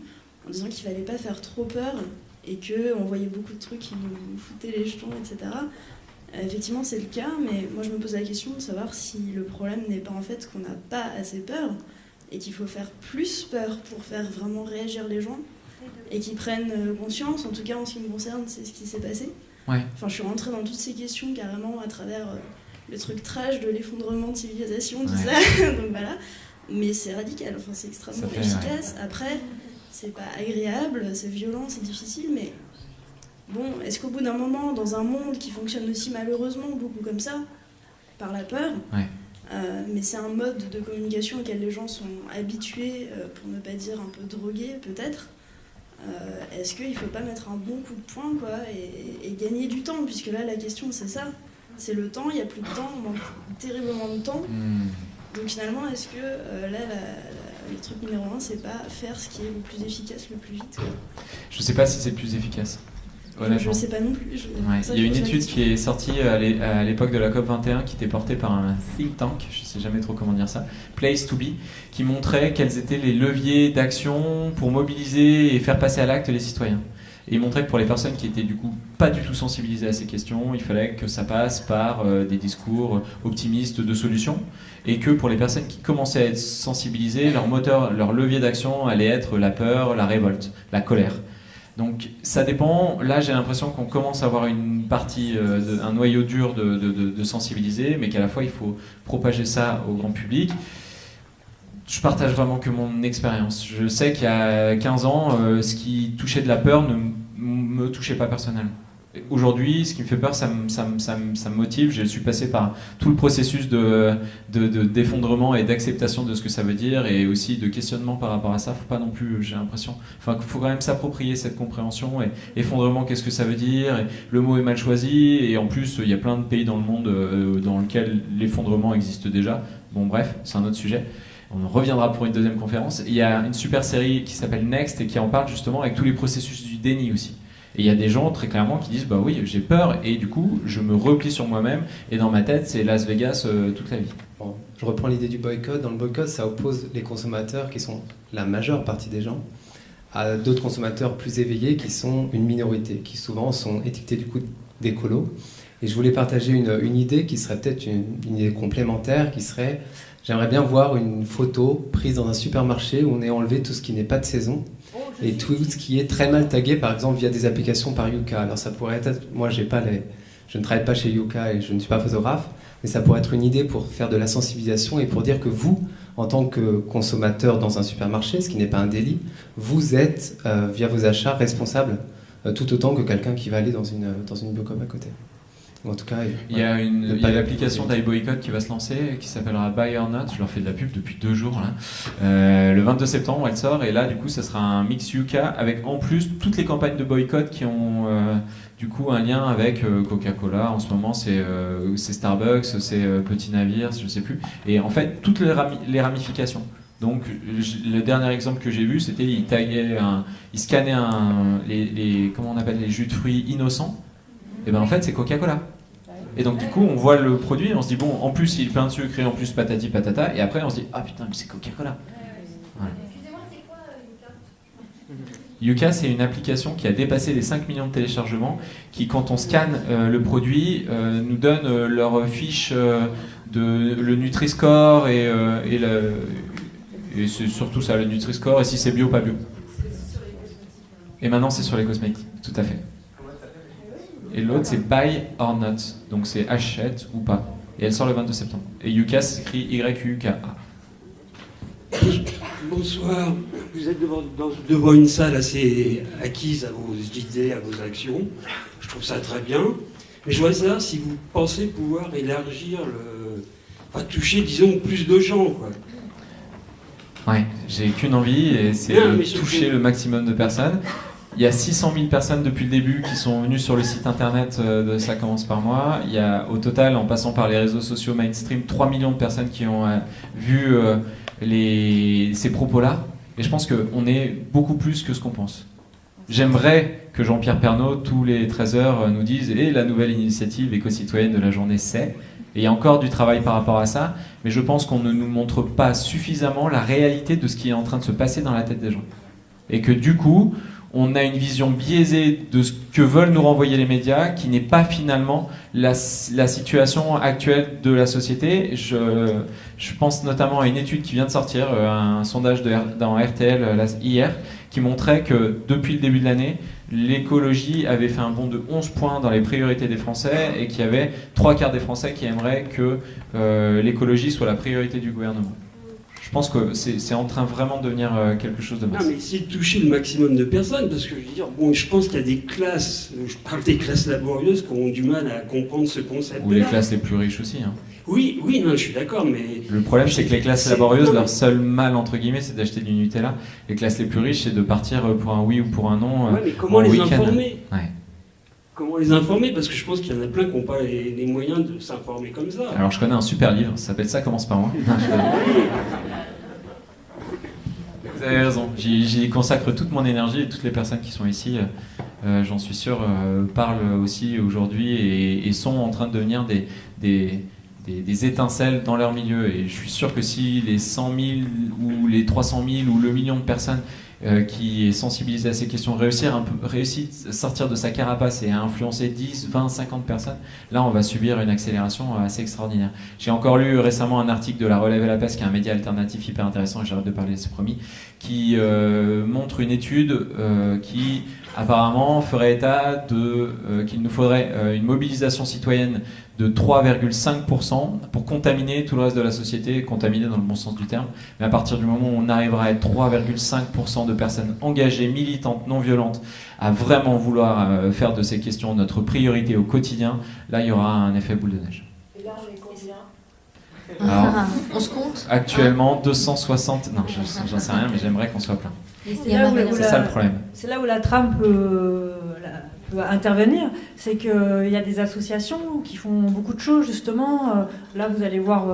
en disant qu'il ne fallait pas faire trop peur et qu'on voyait beaucoup de trucs qui nous foutaient les jetons, etc. Effectivement, c'est le cas, mais moi je me pose la question de savoir si le problème n'est pas en fait qu'on n'a pas assez peur et qu'il faut faire plus peur pour faire vraiment réagir les gens et qu'ils prennent conscience. En tout cas, en ce qui me concerne, c'est ce qui s'est passé. Ouais. Enfin, je suis rentrée dans toutes ces questions carrément à travers le truc trash de l'effondrement de civilisation, tout ça. Donc voilà. Mais c'est radical, enfin, c'est extrêmement efficace. Après, c'est pas agréable, c'est violent, c'est difficile, mais bon, est-ce qu'au bout d'un moment, dans un monde qui fonctionne aussi malheureusement beaucoup comme ça, par la peur, mais c'est un mode de communication auquel les gens sont habitués, pour ne pas dire un peu drogués peut-être, est-ce qu'il ne faut pas mettre un bon coup de poing et gagner du temps, puisque là la question c'est ça, c'est le temps, il n'y a plus de temps, on manque terriblement de temps. Donc finalement, est-ce que le truc numéro 1, c'est pas faire ce qui est le plus efficace le plus vite? Je sais pas si c'est le plus efficace. Je ne sais pas non plus. Il y a une étude qui est sortie à l'époque de la COP21 qui était portée par un think tank, je ne sais jamais trop comment dire ça, Place to Be, qui montrait quels étaient les leviers d'action pour mobiliser et faire passer à l'acte les citoyens. Et il montrait que pour les personnes qui étaient du coup pas du tout sensibilisées à ces questions, il fallait que ça passe par des discours optimistes de solutions, et que pour les personnes qui commençaient à être sensibilisées, leur moteur, leur levier d'action allait être la peur, la révolte, la colère. Donc ça dépend. Là, j'ai l'impression qu'on commence à avoir une partie, un noyau dur de sensibiliser, mais qu'à la fois il faut propager ça au grand public. Je partage vraiment que mon expérience. Je sais qu'il y a 15 ans, ce qui touchait de la peur ne me touchait pas personnellement. Aujourd'hui, ce qui me fait peur, ça me motive. Je suis passé par tout le processus d'effondrement et d'acceptation de ce que ça veut dire, et aussi de questionnement par rapport à ça. Faut pas non plus, j'ai l'impression, faut quand même s'approprier cette compréhension. Et effondrement, qu'est-ce que ça veut dire? Et le mot est mal choisi. Et en plus, il y a plein de pays dans le monde dans lesquels l'effondrement existe déjà. Bon, bref, c'est un autre sujet. On en reviendra pour une deuxième conférence. Il y a une super série qui s'appelle Next et qui en parle justement avec tous les processus du déni aussi. Et il y a des gens très clairement qui disent bah oui, j'ai peur et du coup je me replie sur moi-même et dans ma tête c'est Las Vegas toute la vie. Bon, je reprends l'idée du boycott. Dans le boycott, ça oppose les consommateurs qui sont la majeure partie des gens à d'autres consommateurs plus éveillés qui sont une minorité, qui souvent sont étiquetés du coup d'écolos. Et je voulais partager une idée qui serait peut-être une idée complémentaire, qui serait j'aimerais bien voir une photo prise dans un supermarché où on ait enlevé tout ce qui n'est pas de saison et tout ce qui est très mal tagué, par exemple via des applications par Yuka. Alors ça pourrait être, moi je ne travaille pas chez Yuka et je ne suis pas photographe, mais ça pourrait être une idée pour faire de la sensibilisation et pour dire que vous, en tant que consommateur dans un supermarché, ce qui n'est pas un délit, vous êtes, via vos achats, responsable tout autant que quelqu'un qui va aller dans une biocop à côté. En tout cas, il y a l'application d'iBoycott qui va se lancer, qui s'appellera Buy or Not. Je leur fais de la pub depuis 2 jours là. Le 22 septembre, elle sort, et là, du coup, ça sera un mix Yuka avec en plus toutes les campagnes de boycott qui ont du coup un lien avec Coca-Cola. En ce moment, c'est Starbucks, c'est Petit Navire, je sais plus. Et en fait, toutes les ramifications. Donc, le dernier exemple que j'ai vu, c'était il scannait comment on appelle les jus de fruits innocents. Et ben en fait c'est Coca-Cola. Et donc du coup on voit le produit, on se dit bon, en plus il est plein de sucre et en plus patati patata, et après on se dit ah putain mais c'est Coca-Cola. Voilà. Excusez-moi, c'est quoi Yuka ? Yuka, c'est une application qui a dépassé les 5 millions de téléchargements, qui quand on scanne le produit nous donne leur fiche le Nutri-Score et c'est surtout ça, le Nutri-Score, et si c'est bio pas bio. Et maintenant c'est sur les cosmétiques, tout à fait. Et l'autre c'est Buy or Not, donc c'est achète ou pas. Et elle sort le 22 septembre. Et Yuka s'écrit Y-U-K-A. Bonsoir, vous êtes devant une salle assez acquise à vos idées, à vos actions. Je trouve ça très bien. Mais je voudrais savoir si vous pensez pouvoir élargir toucher, disons, plus de gens, quoi. Ouais, j'ai qu'une envie, et c'est de toucher le maximum de personnes. Il y a 600 000 personnes depuis le début qui sont venues sur le site internet de Ça commence par moi. Il y a au total, en passant par les réseaux sociaux mainstream, 3 millions de personnes qui ont vu ces propos-là. Et je pense qu'on est beaucoup plus que ce qu'on pense. J'aimerais que Jean-Pierre Pernaut, tous les 13h, nous dise « Et la nouvelle initiative éco-citoyenne de la journée, c'est ». Et il y a encore du travail par rapport à ça, mais je pense qu'on ne nous montre pas suffisamment la réalité de ce qui est en train de se passer dans la tête des gens. Et que du coup, on a une vision biaisée de ce que veulent nous renvoyer les médias, qui n'est pas finalement la situation actuelle de la société. Je pense notamment à une étude qui vient de sortir, un sondage dans RTL hier, qui montrait que depuis le début de l'année, l'écologie avait fait un bond de 11 points dans les priorités des Français, et qu'il y avait 3/4 des Français qui aimeraient que l'écologie soit la priorité du gouvernement. Je pense que c'est en train vraiment de devenir quelque chose de masse. Non, mais essayer de toucher le maximum de personnes, parce que je veux dire, bon, je pense qu'il y a des classes, je parle des classes laborieuses qui ont du mal à comprendre ce concept-là. Ou les classes les plus riches aussi. Hein. Oui, non, je suis d'accord, mais... Le problème, c'est que les classes laborieuses, leur seul mal, entre guillemets, c'est d'acheter du Nutella. Les classes les plus riches, c'est de partir pour un oui ou pour un non. Ouais, mais comment les informer ? Ouais. Comment les informer ? Parce que je pense qu'il y en a plein qui n'ont pas les moyens de s'informer comme ça. Alors, je connais un super livre, ça s'appelle Ça commence par moi. Vous avez raison, j'y consacre toute mon énergie, et toutes les personnes qui sont ici, j'en suis sûr, parlent aussi aujourd'hui et sont en train de devenir des étincelles dans leur milieu. Et je suis sûr que si les 100 000 ou les 300 000 ou le million de personnes qui est sensibilisé à ces questions réussit à sortir de sa carapace et à influencer 10, 20, 50 personnes, là on va subir une accélération assez extraordinaire. J'ai encore lu récemment un article de La Relève et la Peste, qui est un média alternatif hyper intéressant, et j'arrête de parler, c'est promis, qui montre une étude qui apparemment ferait état qu'il nous faudrait une mobilisation citoyenne de 3,5% pour contaminer tout le reste de la société, contaminer dans le bon sens du terme. Mais à partir du moment où on arrivera à être 3,5% de personnes engagées, militantes, non violentes, à vraiment vouloir faire de ces questions notre priorité au quotidien, là il y aura un effet boule de neige. Et là on est combien ? Alors, on se compte ? Actuellement 260, non j'en sais rien, mais j'aimerais qu'on soit plein. C'est ça le problème. C'est là où la trame peut intervenir, c'est qu'il y a des associations qui font beaucoup de choses justement. Là vous allez voir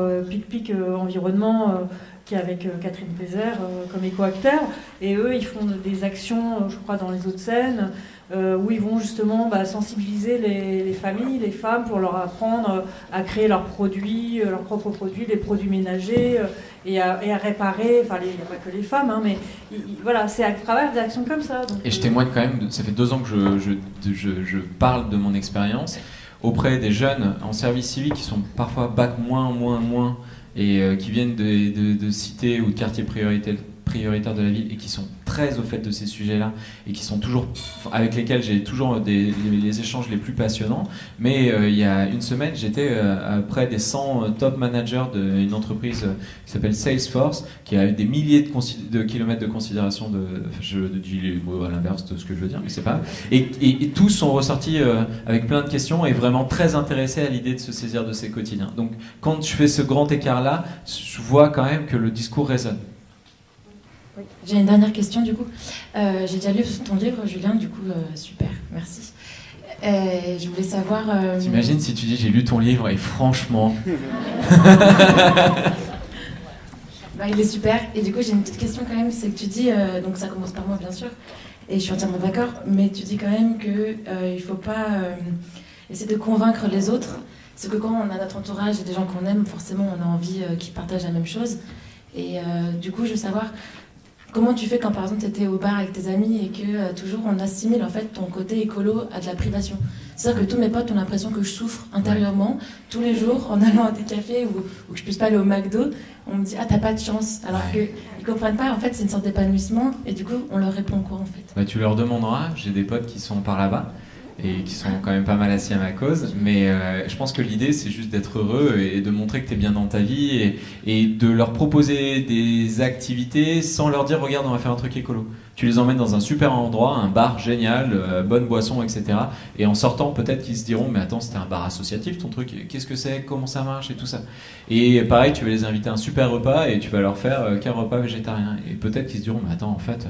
Pic Environnement qui est avec Catherine Pézère comme éco-acteur, et eux ils font des actions, je crois, dans les Hauts-de-Seine, où ils vont justement sensibiliser les familles, les femmes, pour leur apprendre à créer leurs produits, leurs propres produits, les produits ménagers, et à réparer. Enfin, il n'y a pas que les femmes, hein, mais voilà, c'est à travers des actions comme ça. Donc, et je témoigne quand même, ça fait 2 ans que je parle de mon expérience auprès des jeunes en service civique qui sont parfois bac moins, et qui viennent de cités ou de quartiers prioritaires de la ville et qui sont très au fait de ces sujets-là et qui sont toujours, avec lesquels j'ai toujours les échanges les plus passionnants. Mais il y a une semaine, j'étais près des 100 top managers d'une entreprise qui s'appelle Salesforce, qui a des milliers de kilomètres de considération je dis les mots à l'inverse de ce que je veux dire, mais c'est pas. Et tous sont ressortis avec plein de questions et vraiment très intéressés à l'idée de se saisir de ces quotidiens. Donc quand je fais ce grand écart-là, je vois quand même que le discours résonne. Oui. J'ai une dernière question du coup. J'ai déjà lu ton livre, Julien, du coup, super, merci. Je voulais savoir... T'imagines si tu dis j'ai lu ton livre et franchement... il est super. Et du coup, j'ai une petite question quand même, c'est que tu dis, donc ça commence par moi bien sûr, et je suis entièrement d'accord, mais tu dis quand même qu'il ne faut pas essayer de convaincre les autres. C'est que quand on a notre entourage et des gens qu'on aime, forcément on a envie qu'ils partagent la même chose. Et du coup, je veux savoir comment tu fais quand par exemple tu étais au bar avec tes amis et que toujours on assimile en fait ton côté écolo à de la privation. C'est-à-dire que tous mes potes ont l'impression que je souffre intérieurement tous les jours en allant à des cafés ou que je puisse pas aller au McDo. On me dit ah t'as pas de chance, alors qu'ils comprennent pas en fait c'est une sorte d'épanouissement et du coup on leur répond quoi en fait. Tu leur demanderas, j'ai des potes qui sont par là-bas et qui sont quand même pas mal assis à ma cause, mais je pense que l'idée c'est juste d'être heureux et de montrer que t'es bien dans ta vie et de leur proposer des activités sans leur dire regarde on va faire un truc écolo. Tu les emmènes dans un super endroit, un bar génial, bonne boisson, etc. Et en sortant, peut-être qu'ils se diront mais attends, c'était un bar associatif ton truc, qu'est-ce que c'est, comment ça marche et tout ça. Et pareil, tu vas les inviter à un super repas et tu vas leur faire qu'un repas végétarien. Et peut-être qu'ils se diront mais attends, en fait,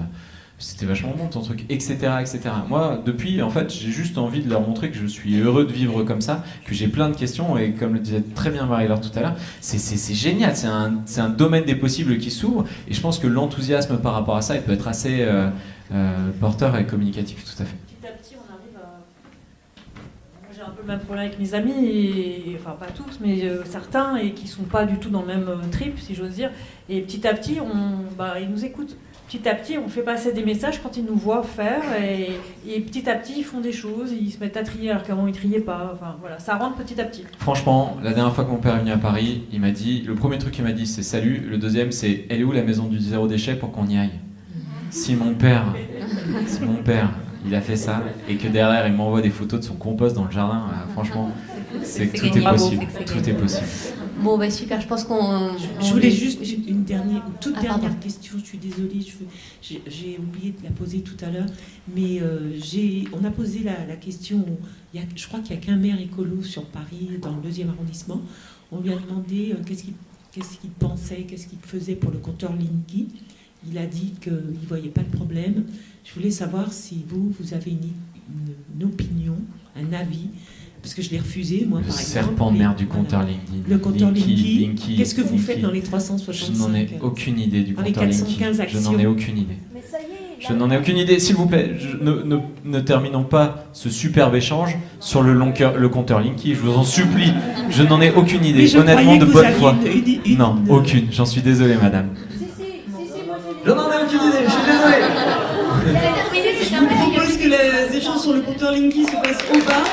c'était vachement bon ton truc, etc., etc. Moi, depuis, en fait, j'ai juste envie de leur montrer que je suis heureux de vivre comme ça, que j'ai plein de questions et comme le disait très bien Marie-Laure tout à l'heure, c'est génial, c'est un domaine des possibles qui s'ouvre et je pense que l'enthousiasme par rapport à ça, il peut être assez porteur et communicatif, tout à fait. Petit à petit, on arrive à... Moi, j'ai un peu le même problème avec mes amis, enfin pas tous, mais certains, et qui sont pas du tout dans le même trip, si j'ose dire, et petit à petit, ils nous écoutent. Petit à petit, on fait passer des messages quand ils nous voient faire et petit à petit, ils font des choses, ils se mettent à trier alors qu'avant ils triaient pas. Enfin voilà, ça rentre petit à petit. Franchement, la dernière fois que mon père est venu à Paris, il m'a dit, le premier truc qu'il m'a dit c'est salut, le deuxième c'est elle est où la maison du zéro déchet pour qu'on y aille. Si mon père, il a fait ça et que derrière il m'envoie des photos de son compost dans le jardin, franchement, c'est que tout est possible. Tout est possible. Bon, super, je pense qu'on... Je voulais juste une toute dernière question, je suis désolée, j'ai oublié de la poser tout à l'heure, mais on a posé la question, je crois qu'il n'y a qu'un maire écolo sur Paris, dans le 2e arrondissement. On lui a demandé qu'est-ce qu'il pensait, qu'est-ce qu'il faisait pour le compteur Linky. Il a dit qu'il ne voyait pas le problème. Je voulais savoir si vous avez une opinion, un avis, parce que je l'ai refusé, moi, par exemple. Le serpent de mer du compteur Linky. Le compteur Linky. Qu'est-ce que vous faites dans les 365 ? Je n'en ai aucune idée du compteur Linky. Actions. Je n'en ai aucune idée. Mais ça y est, je n'en ai aucune idée. S'il vous plaît, ne terminons pas ce superbe échange sur le compteur Linky. Je vous en supplie. Je n'en ai aucune idée. Honnêtement, de bonne foi. Non, aucune. J'en suis désolé, madame. Je n'en ai aucune idée, je suis désolé. Je vous propose que les échanges sur le compteur Linky se fassent au bar.